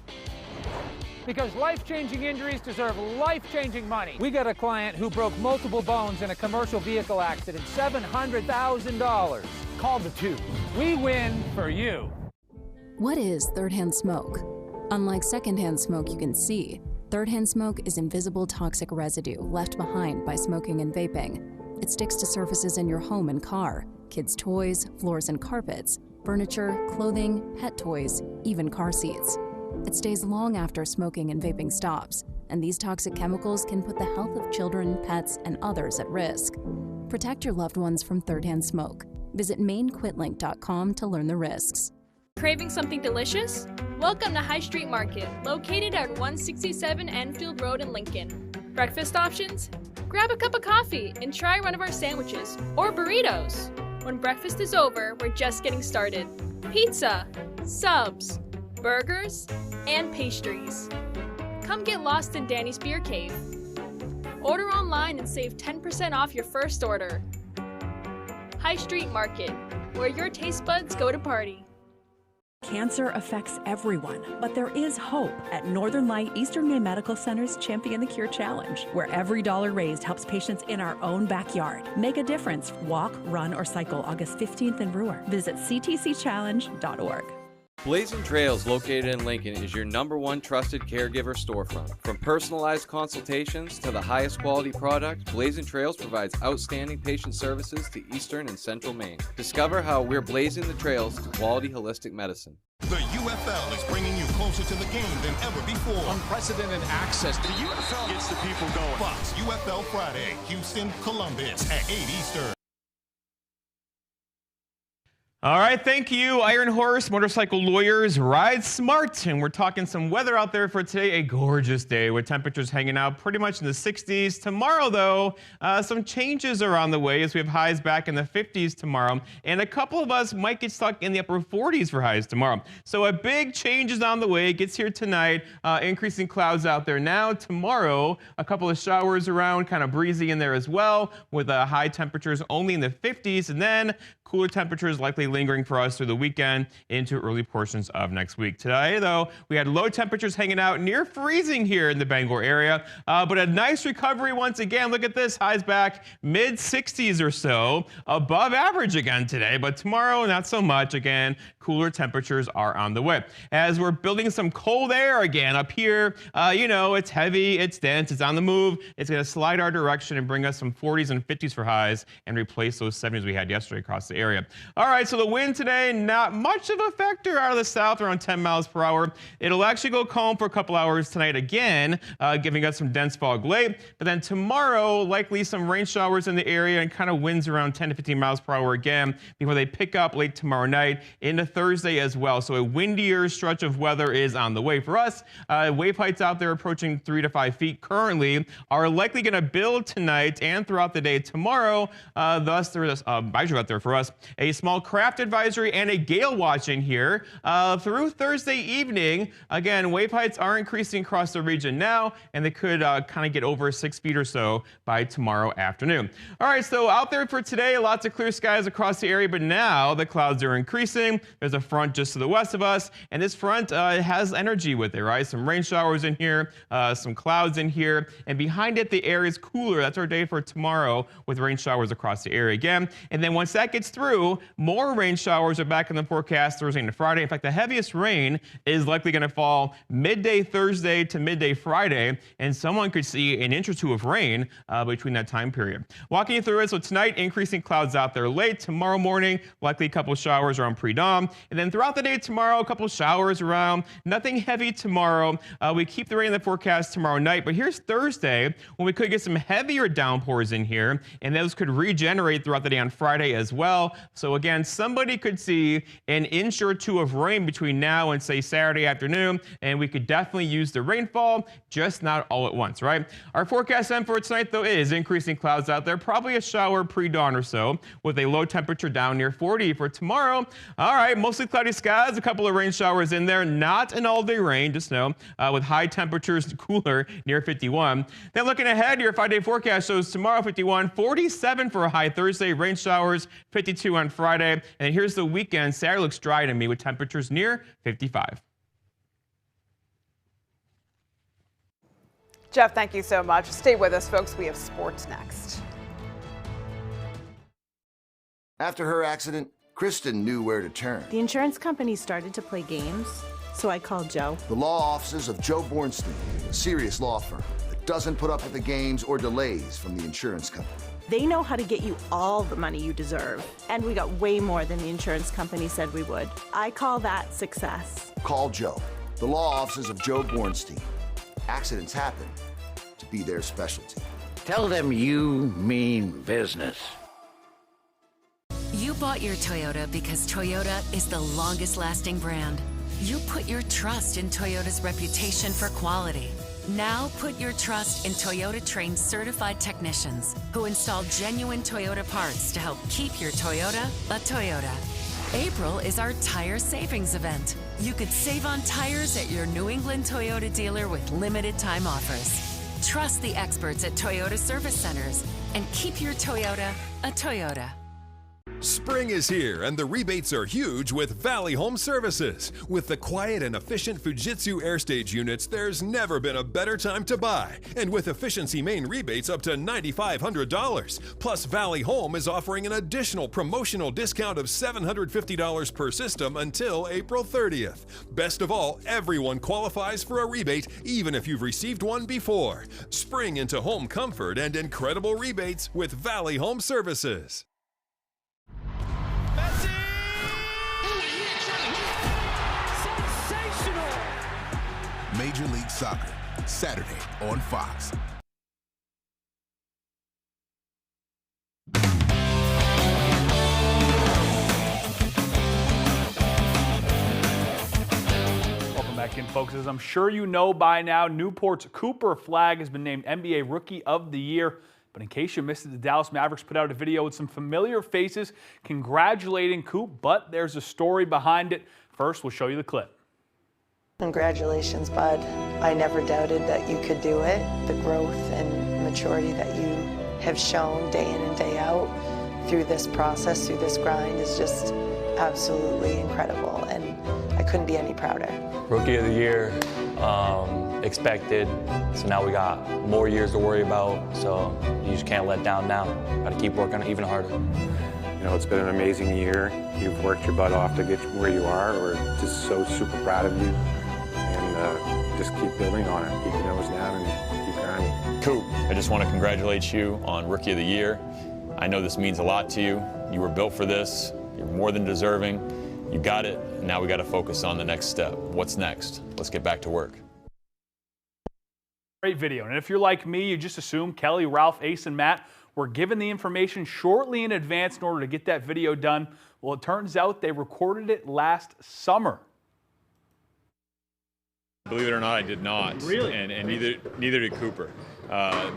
Because life-changing injuries deserve life-changing money. We got a client who broke multiple bones in a commercial vehicle accident. $700,000. Call the twos. We win for you. What is third-hand smoke? Unlike second-hand smoke you can see, third-hand smoke is invisible toxic residue left behind by smoking and vaping. It sticks to surfaces in your home and car, kids' toys, floors and carpets, furniture, clothing, pet toys, even car seats. It stays long after smoking and vaping stops, and these toxic chemicals can put the health of children, pets, and others at risk. Protect your loved ones from third-hand smoke. Visit MaineQuitLink.com to learn the risks. Craving something delicious? Welcome to High Street Market, located at 167 Enfield Road in Lincoln. Breakfast options? Grab a cup of coffee and try one of our sandwiches or burritos. When breakfast is over, we're just getting started. Pizza, subs, burgers, and pastries. Come get lost in Danny's Beer Cave. Order online and save 10% off your first order. High Street Market, where your taste buds go to party. Cancer affects everyone, but there is hope at Northern Light Eastern Maine Medical Center's Champion the Cure Challenge, where every dollar raised helps patients in our own backyard. Make a difference. Walk, run, or cycle August 15th in Brewer. Visit ctcchallenge.org. Blazing Trails, located in Lincoln, is your #1 trusted caregiver storefront. From personalized consultations to the highest quality product, Blazing Trails provides outstanding patient services to Eastern and Central Maine. Discover how we're blazing the trails to quality holistic medicine. The UFL is bringing you closer to the game than ever before. Unprecedented access. The UFL gets the people going. Fox UFL Friday, Houston, Columbus at 8 Eastern. All right, thank you, Iron Horse Motorcycle Lawyers. Ride smart, and we're talking some weather out there for today. A gorgeous day with temperatures hanging out pretty much in the 60s. Tomorrow, though, some changes are on the way as we have highs back in the 50s tomorrow, and a couple of us might get stuck in the upper 40s for highs tomorrow. So a big change is on the way. It gets here tonight. Increasing clouds out there now. Tomorrow, a couple of showers around, kind of breezy in there as well, with high temperatures only in the 50s, and then cooler temperatures likely lingering for us through the weekend into early portions of next week. Today, though, we had low temperatures hanging out near freezing here in the Bangor area, but a nice recovery once again. Look at this, highs back mid-60s or so, above average again today, but tomorrow not so much. Again, cooler temperatures are on the way. As we're building some cold air again up here, it's heavy, it's dense, it's on the move. It's going to slide our direction and bring us some 40s and 50s for highs and replace those 70s we had yesterday across the area. All right, so the wind today, not much of a factor out of the south, around 10 miles per hour. It'll actually go calm for a couple hours tonight again, giving us some dense fog late. But then tomorrow, likely some rain showers in the area and kind of winds around 10 to 15 miles per hour again before they pick up late tomorrow night into Thursday as well. So a windier stretch of weather is on the way for us. Wave heights out there approaching 3 to 5 feet currently are likely going to build tonight and throughout the day tomorrow. Thus, there is advisory out there for us. A small craft advisory and a gale watch in here through Thursday evening. Again, wave heights are increasing across the region now, and they could kind of get over 6 feet or so by tomorrow afternoon. All right, so out there for today, lots of clear skies across the area, but now the clouds are increasing. There's a front just to the west of us, and this front has energy with it, right? Some rain showers in here, some clouds in here, and behind it, the air is cooler. That's our day for tomorrow with rain showers across the area again. And then once that gets through, more rain showers are back in the forecast Thursday and Friday. In fact, the heaviest rain is likely going to fall midday Thursday to midday Friday, and someone could see an inch or two of rain between that time period. Walking you through it, so tonight, increasing clouds out there late. Tomorrow morning, likely a couple showers around pre-dawn. And then throughout the day tomorrow, a couple showers around. Nothing heavy tomorrow. We keep the rain in the forecast tomorrow night, but here's Thursday when we could get some heavier downpours in here, and those could regenerate throughout the day on Friday as well. So again, somebody could see an inch or two of rain between now and say Saturday afternoon, and we could definitely use the rainfall, just not all at once, right? Our forecast then for tonight, though, is increasing clouds out there, probably a shower pre-dawn or so, with a low temperature down near 40 for tomorrow. All right, mostly cloudy skies, a couple of rain showers in there, not an all-day rain, just know, with high temperatures cooler near 51. Then looking ahead, your 5-day forecast shows tomorrow 51, 47 for a high Thursday, rain showers, 52 on Friday. And here's the weekend. Saturday looks dry to me with temperatures near 55. Jeff, thank you so much. Stay with us, folks. We have sports next. After her accident, Kristen knew where to turn. The insurance company started to play games, so I called Joe. The law offices of Joe Bornstein, a serious law firm that doesn't put up with the games or delays from the insurance company. They know how to get you all the money you deserve, and we got way more than the insurance company said we would. I call that success. Call Joe, the law offices of Joe Bornstein. Accidents happen to be their specialty. Tell them you mean business. You bought your Toyota because Toyota is the longest lasting brand. You put your trust in Toyota's reputation for quality. Now put your trust in Toyota-trained certified technicians who install genuine Toyota parts to help keep your Toyota a Toyota. April is our tire savings event. You could save on tires at your New England Toyota dealer with limited time offers. Trust the experts at Toyota Service Centers and keep your Toyota a Toyota. Spring is here and the rebates are huge with Valley Home Services. With the quiet and efficient Fujitsu Airstage units, there's never been a better time to buy. And with Efficiency Main rebates up to $9,500. Plus, Valley Home is offering an additional promotional discount of $750 per system until April 30th. Best of all, everyone qualifies for a rebate even if you've received one before. Spring into home comfort and incredible rebates with Valley Home Services. Major League Soccer, Saturday on Fox. Lincoln, folks. As I'm sure you know by now, Newport's Cooper Flagg has been named NBA Rookie of the Year. But in case you missed it, the Dallas Mavericks put out a video with some familiar faces congratulating Coop, but there's a story behind it. First, we'll show you the clip. Congratulations, bud. I never doubted that you could do it. The growth and maturity that you have shown day in and day out through this process, through this grind is just absolutely incredible, and I couldn't be any prouder. Rookie of the Year, expected, so now we got more years to worry about, so you just can't let down now. Got to keep working even harder. You know, it's been an amazing year. You've worked your butt off to get where you are. We're just so super proud of you, and just keep building on it. Keep your nose down and keep grinding. Coop, I just want to congratulate you on Rookie of the Year. I know this means a lot to you. You were built for this. You're more than deserving. You got it. And now we got to focus on the next step. What's next? Let's get back to work. Great video. And if you're like me, you just assume Kelly, Ralph, Ace, and Matt were given the information shortly in advance in order to get that video done. Well, it turns out they recorded it last summer. Believe it or not, I did not. Really? And neither did Cooper.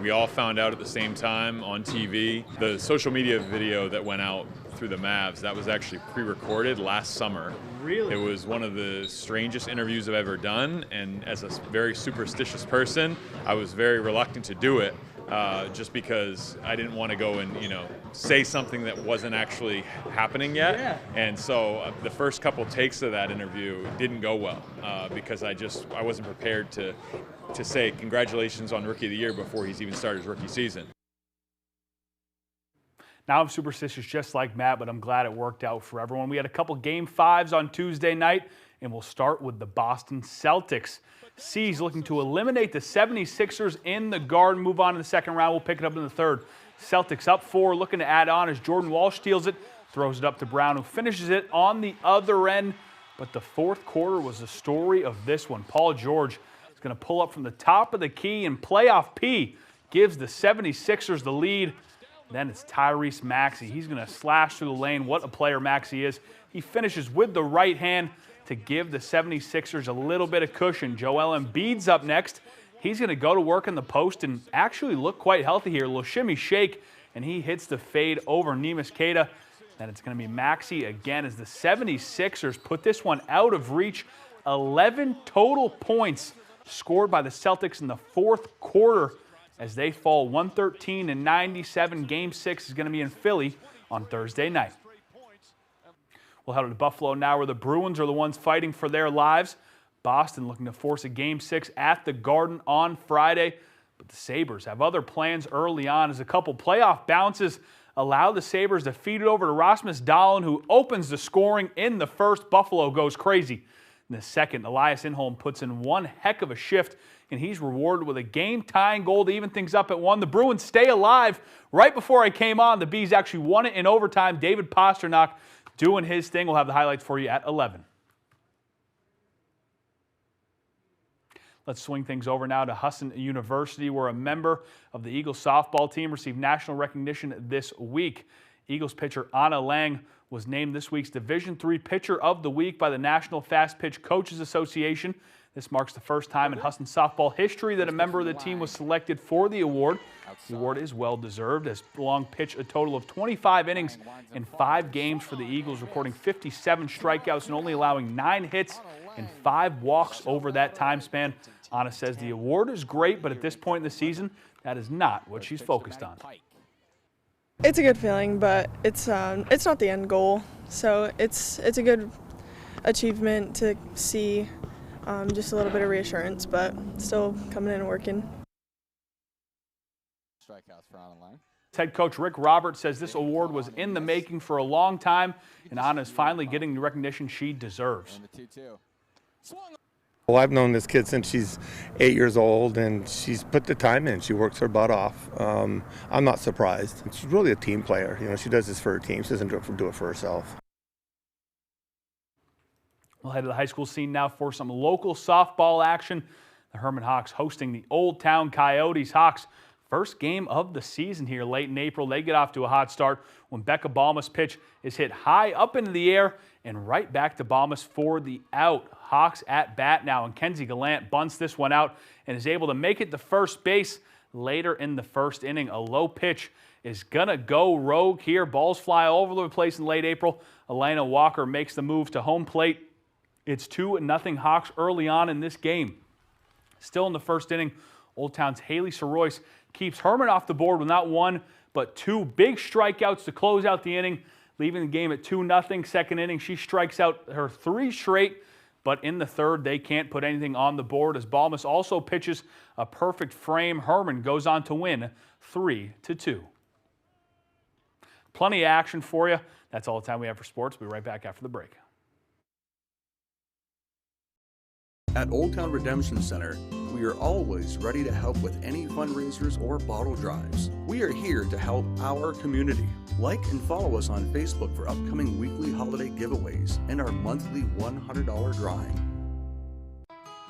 We all found out at the same time on TV. The social media video that went out through the Mavs, that was actually pre-recorded last summer. Really? It was one of the strangest interviews I've ever done, and as a very superstitious person, I was very reluctant to do it. Just because I didn't want to go and, say something that wasn't actually happening yet. Yeah. And so the first couple takes of that interview didn't go well because I wasn't prepared to say congratulations on Rookie of the Year before he's even started his rookie season. Now I'm superstitious just like Matt, but I'm glad it worked out for everyone. We had a couple Game 5s on Tuesday night, and we'll start with the Boston Celtics. C's looking to eliminate the 76ers in the Garden, move on to the second round. We'll pick it up in the third. Celtics up 4, looking to add on as Jordan Walsh steals it, throws it up to Brown, who finishes it on the other end. But the fourth quarter was the story of this one. Paul George is going to pull up from the top of the key, and playoff P gives the 76ers the lead. Then it's Tyrese Maxey. He's going to slash through the lane. What a player Maxey is. He finishes with the right hand to give the 76ers a little bit of cushion. Joel Embiid's up next. He's going to go to work in the post and actually look quite healthy here. A little shimmy shake, and he hits the fade over Neemias Queta. Then it's going to be Maxey again as the 76ers put this one out of reach. 11 total points scored by the Celtics in the fourth quarter as they fall 113-97. Game 6 is going to be in Philly on Thursday night. We'll head to Buffalo now, where the Bruins are the ones fighting for their lives. Boston looking to force a Game 6 at the Garden on Friday. But the Sabres have other plans early on as a couple playoff bounces allow the Sabres to feed it over to Rasmus Dahlin, who opens the scoring in the first. Buffalo goes crazy. In the second, Elias Lindholm puts in one heck of a shift, and he's rewarded with a game-tying goal to even things up at 1. The Bruins stay alive. Right before I came on, the Bees actually won it in overtime. David Pasternak doing his thing. We'll have the highlights for you at 11. Let's swing things over now to Husson University, where a member of the Eagles softball team received national recognition this week. Eagles pitcher Anna Lang was named this week's Division III Pitcher of the Week by the National Fast Pitch Coaches Association. This marks the first time in Husson softball history that a member of the team was selected for the award. The award is well-deserved, as Long pitched a total of 25 innings in 5 games for the Eagles, recording 57 strikeouts and only allowing 9 hits and 5 walks over that time span. Anna says the award is great, but at this point in the season, that is not what she's focused on. It's a good feeling, but it's not the end goal. So it's a good achievement to see. Just a little bit of reassurance, but still coming in and working. Head coach Rick Roberts says this award was in the making for a long time, and Anna is finally getting the recognition she deserves. Well, I've known this kid since she's 8 years old, and she's put the time in. She works her butt off. I'm not surprised. She's really a team player. She does this for her team. She doesn't do it for herself. We'll head to the high school scene now for some local softball action. The Herman Hawks hosting the Old Town Coyotes. Hawks First game of the season here late in April. They get off to a hot start when Becca Balma's pitch is hit high up into the air and right back to Balmas for the out. Hawks at bat now, and Kenzie Gallant bunts this one out and is able to make it to first base later in the first inning. A low pitch is going to go rogue here. Balls fly all over the place in late April. Elena Walker makes the move to home plate. It's 2-0 Hawks early on in this game. Still in the first inning, Old Town's Haley Sorois keeps Herman off the board with not one, but two big strikeouts to close out the inning, leaving the game at 2-0. Second inning, she strikes out her 3 straight, but in the third, they can't put anything on the board as Balmas also pitches a perfect frame. Herman goes on to win 3-2. Plenty of action for you. That's all the time we have for sports. We'll be right back after the break. At Old Town Redemption Center, we are always ready to help with any fundraisers or bottle drives. We are here to help our community. Like and follow us on Facebook for upcoming weekly holiday giveaways and our monthly $100 drawing.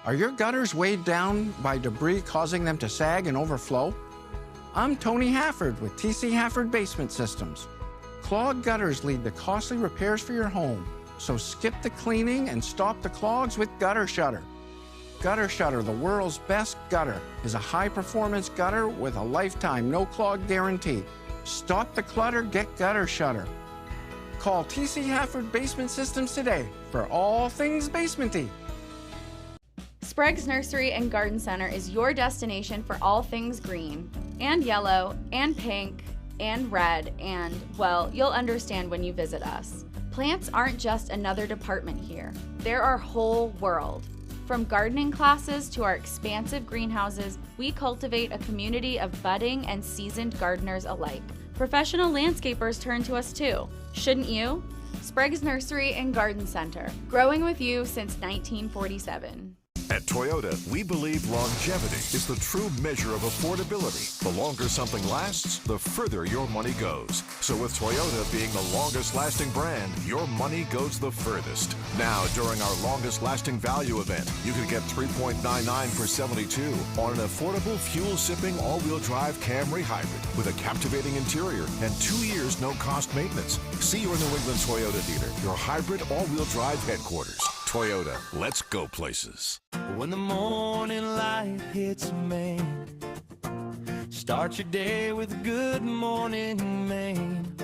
Are your gutters weighed down by debris causing them to sag and overflow? I'm Tony Hafford with TC Hafford Basement Systems. Clogged gutters lead to costly repairs for your home, so skip the cleaning and stop the clogs with Gutter Shutter. Gutter Shutter, the world's best gutter, is a high-performance gutter with a lifetime no-clog guarantee. Stop the clutter, get Gutter Shutter. Call TC Hafford Basement Systems today for all things basementy. Sprague's Nursery and Garden Center is your destination for all things green, and yellow, and pink, and red, and, well, you'll understand when you visit us. Plants aren't just another department here. They're our whole world. From gardening classes to our expansive greenhouses, we cultivate a community of budding and seasoned gardeners alike. Professional landscapers turn to us too. Shouldn't you? Sprague's Nursery and Garden Center, growing with you since 1947. At Toyota, we believe longevity is the true measure of affordability. The longer something lasts, the further your money goes. So with Toyota being the longest lasting brand, your money goes the furthest. Now, during our longest lasting value event, you can get $3.99 for $72 on an affordable fuel-sipping all-wheel drive Camry hybrid with a captivating interior and 2 years no-cost maintenance. See your New England Toyota dealer, your hybrid all-wheel drive headquarters. Toyota, let's go places. When the morning light hits Maine, start your day with a good morning, Maine.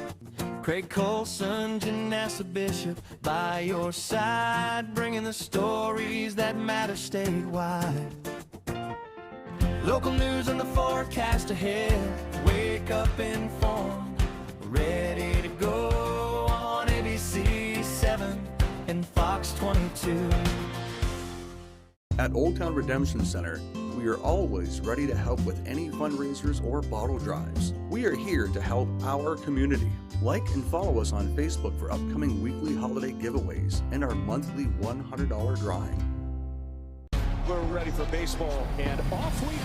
Craig Colson, Janessa Bishop, by your side, bringing the stories that matter statewide. Local news and the forecast ahead, wake up informed, ready to go on ABC 7 and Fox 22. At Old Town Redemption Center, we are always ready to help with any fundraisers or bottle drives. We are here to help our community. Like and follow us on Facebook for upcoming weekly holiday giveaways and our monthly $100 drawing. We're ready for baseball, and off we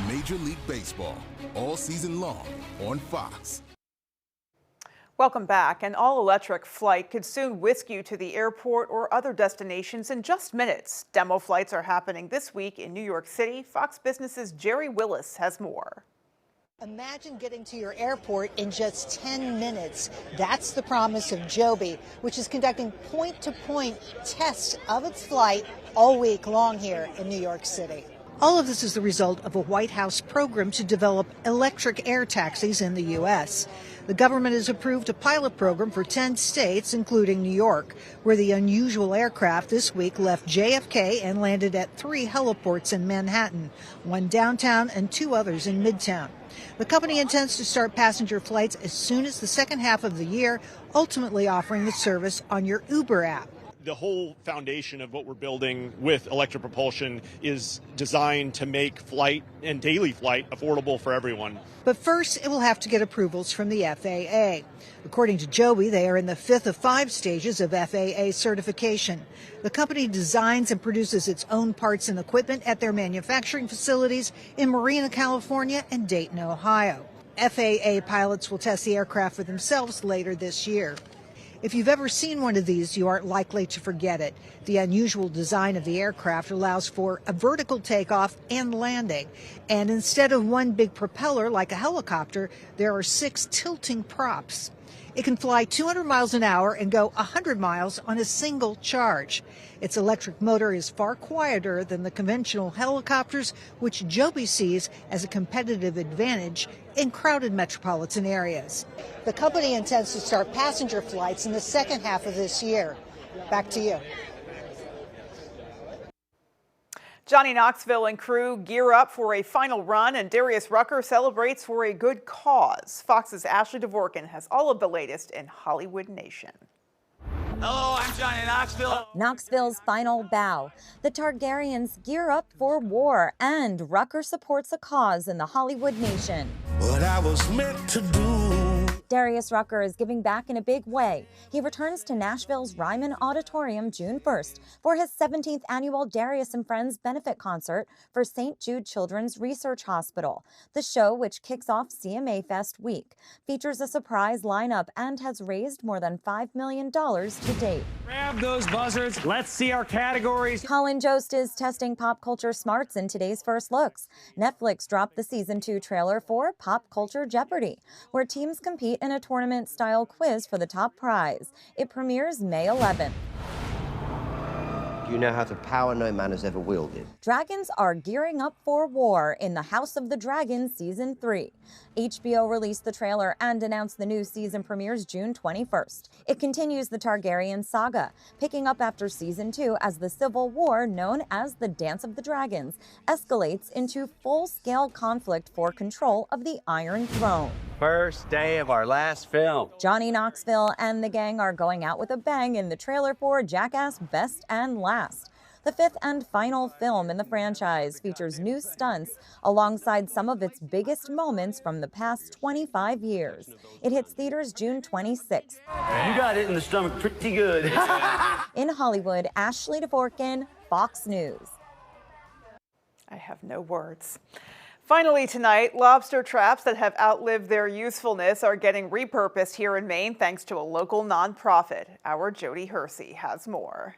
go. Major League Baseball, all season long on Fox. Welcome back. An all-electric flight could soon whisk you to the airport or other destinations in just minutes. Demo flights are happening this week in New York City. Fox Business's Jerry Willis has more. Imagine getting to your airport in just 10 minutes. That's the promise of Joby, which is conducting point-to-point tests of its flight all week long here in New York City. All of this is the result of a White House program to develop electric air taxis in the U.S. The government has approved a pilot program for 10 states, including New York, where the unusual aircraft this week left JFK and landed at 3 heliports in Manhattan, 1 downtown and 2 others in Midtown. The company intends to start passenger flights as soon as the second half of the year, ultimately offering the service on your Uber app. The whole foundation of what we're building with electric propulsion is designed to make flight and daily flight affordable for everyone. But first, it will have to get approvals from the FAA. According to Joby, they are in the 5th of 5 stages of FAA certification. The company designs and produces its own parts and equipment at their manufacturing facilities in Marina, California and Dayton, Ohio. FAA pilots will test the aircraft for themselves later this year. If you've ever seen one of these, you aren't likely to forget it. The unusual design of the aircraft allows for a vertical takeoff and landing. And instead of one big propeller like a helicopter, there are 6 tilting props. It can fly 200 miles an hour and go 100 miles on a single charge. Its electric motor is far quieter than the conventional helicopters, which Joby sees as a competitive advantage in crowded metropolitan areas. The company intends to start passenger flights in the second half of this year. Back to you. Johnny Knoxville and crew gear up for a final run, and Darius Rucker celebrates for a good cause. Fox's Ashley Dvorkin has all of the latest in Hollywood Nation. Hello, I'm Johnny Knoxville. Knoxville's final bow. The Targaryens gear up for war, and Rucker supports a cause in the Hollywood Nation. What I was meant to do. Darius Rucker is giving back in a big way. He returns to Nashville's Ryman Auditorium June 1st for his 17th annual Darius and Friends benefit concert for St. Jude Children's Research Hospital. The show, which kicks off CMA Fest week, features a surprise lineup and has raised more than $5 million to date. Grab those buzzards. Let's see our categories. Colin Jost is testing pop culture smarts in today's first looks. Netflix dropped the season 2 trailer for Pop Culture Jeopardy, where teams compete in a tournament-style quiz for the top prize. It premieres May 11th. You now have the power no man has ever wielded. Dragons are gearing up for war in the House of the Dragon Season 3. HBO released the trailer and announced the new season premieres June 21st. It continues the Targaryen saga, picking up after Season 2 as the civil war known as the Dance of the Dragons escalates into full-scale conflict for control of the Iron Throne. First day of our last film. Johnny Knoxville and the gang are going out with a bang in the trailer for Jackass Best and Last. The 5th and final film in the franchise features new stunts alongside some of its biggest moments from the past 25 years. It hits theaters June 26th. You got it in the stomach pretty good. In Hollywood, Ashley Dvorkin, Fox News. I have no words. Finally tonight, lobster traps that have outlived their usefulness are getting repurposed here in Maine thanks to a local nonprofit. Our Jody Hersey has more.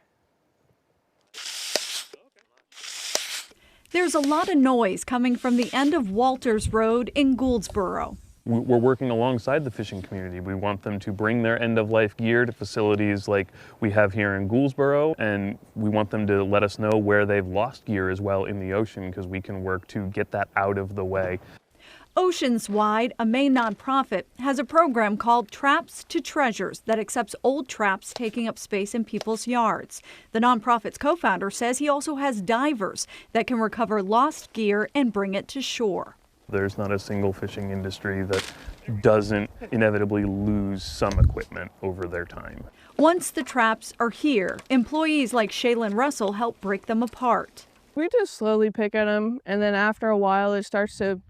There's a lot of noise coming from the end of Walters Road in Gouldsboro. We're working alongside the fishing community. We want them to bring their end-of-life gear to facilities like we have here in Gouldsboro, and we want them to let us know where they've lost gear as well in the ocean, because we can work to get that out of the way. Oceans Wide, a Maine nonprofit, has a program called Traps to Treasures that accepts old traps taking up space in people's yards. The nonprofit's co-founder says he also has divers that can recover lost gear and bring it to shore. There's not a single fishing industry that doesn't inevitably lose some equipment over their time. Once the traps are here, employees like Shaylin Russell help break them apart. We just slowly pick at them, and then after a while it starts to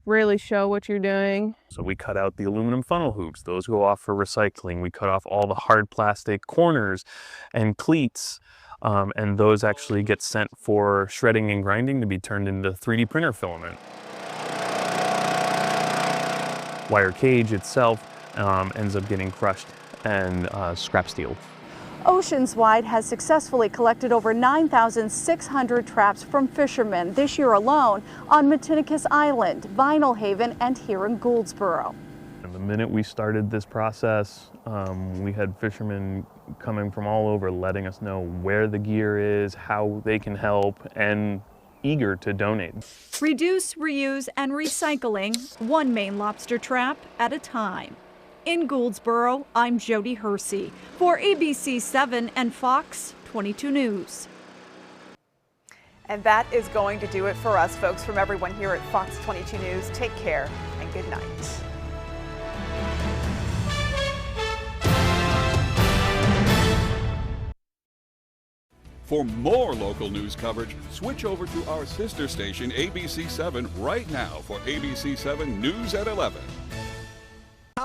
really show what you're doing. So we cut out the aluminum funnel hoops. Those go off for recycling. We cut off all the hard plastic corners and cleats. And those actually get sent for shredding and grinding to be turned into 3D printer filament. Wire cage itself ends up getting crushed and scrap steel. Oceans Wide has successfully collected over 9,600 traps from fishermen this year alone on Matinicus Island, Vinyl Haven, and here in Gouldsboro. And the minute we started this process, we had fishermen coming from all over letting us know where the gear is, how they can help, and eager to donate. Reduce, reuse, and recycling, one Maine lobster trap at a time. In Gouldsboro, I'm Jody Hersey for ABC 7 and Fox 22 News. And that is going to do it for us, folks. From everyone here at Fox 22 News, take care and good night. For more local news coverage, switch over to our sister station, ABC 7, right now for ABC 7 News at 11.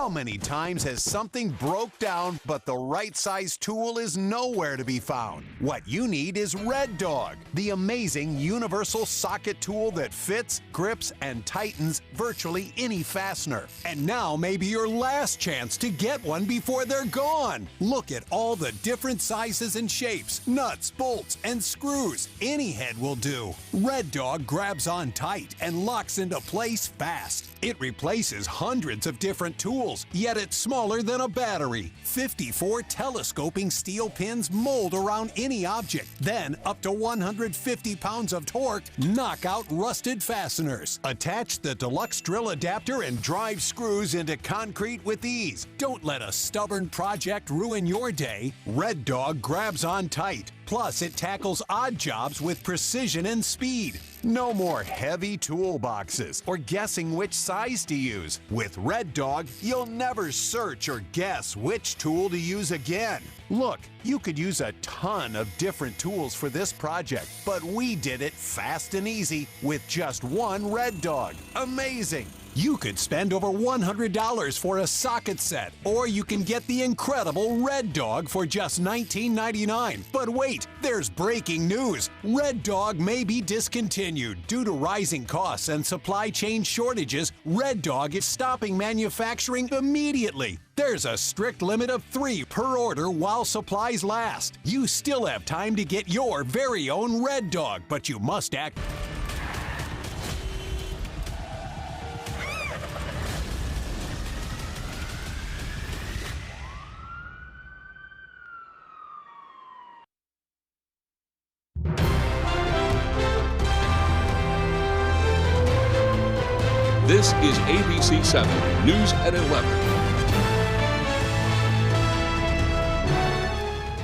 How many times has something broke down, but the right size tool is nowhere to be found? What you need is Red Dog, the amazing universal socket tool that fits, grips, and tightens virtually any fastener. And now may be your last chance to get one before they're gone. Look at all the different sizes and shapes, nuts, bolts, and screws. Any head will do. Red Dog grabs on tight and locks into place fast. It replaces hundreds of different tools, yet it's smaller than a battery. 54 telescoping steel pins mold around any object. Then, up to 150 pounds of torque knock out rusted fasteners. Attach the deluxe drill adapter and drive screws into concrete with ease. Don't let a stubborn project ruin your day. Red Dog grabs on tight. Plus, it tackles odd jobs with precision and speed. No more heavy toolboxes or guessing which size to use. With Red Dog, you'll never search or guess which tool to use again. Look, you could use a ton of different tools for this project, but we did it fast and easy with just one Red Dog. Amazing! You could spend over $100 for a socket set, or you can get the incredible Red Dog for just $19.99. But wait, there's breaking news. Red Dog may be discontinued due to rising costs and supply chain shortages. Red Dog is stopping manufacturing immediately. There's a strict limit of 3 per order while supplies last. You still have time to get your very own Red Dog, but you must act. This is ABC 7 News at 11.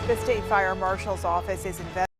The State Fire Marshal's office is investigating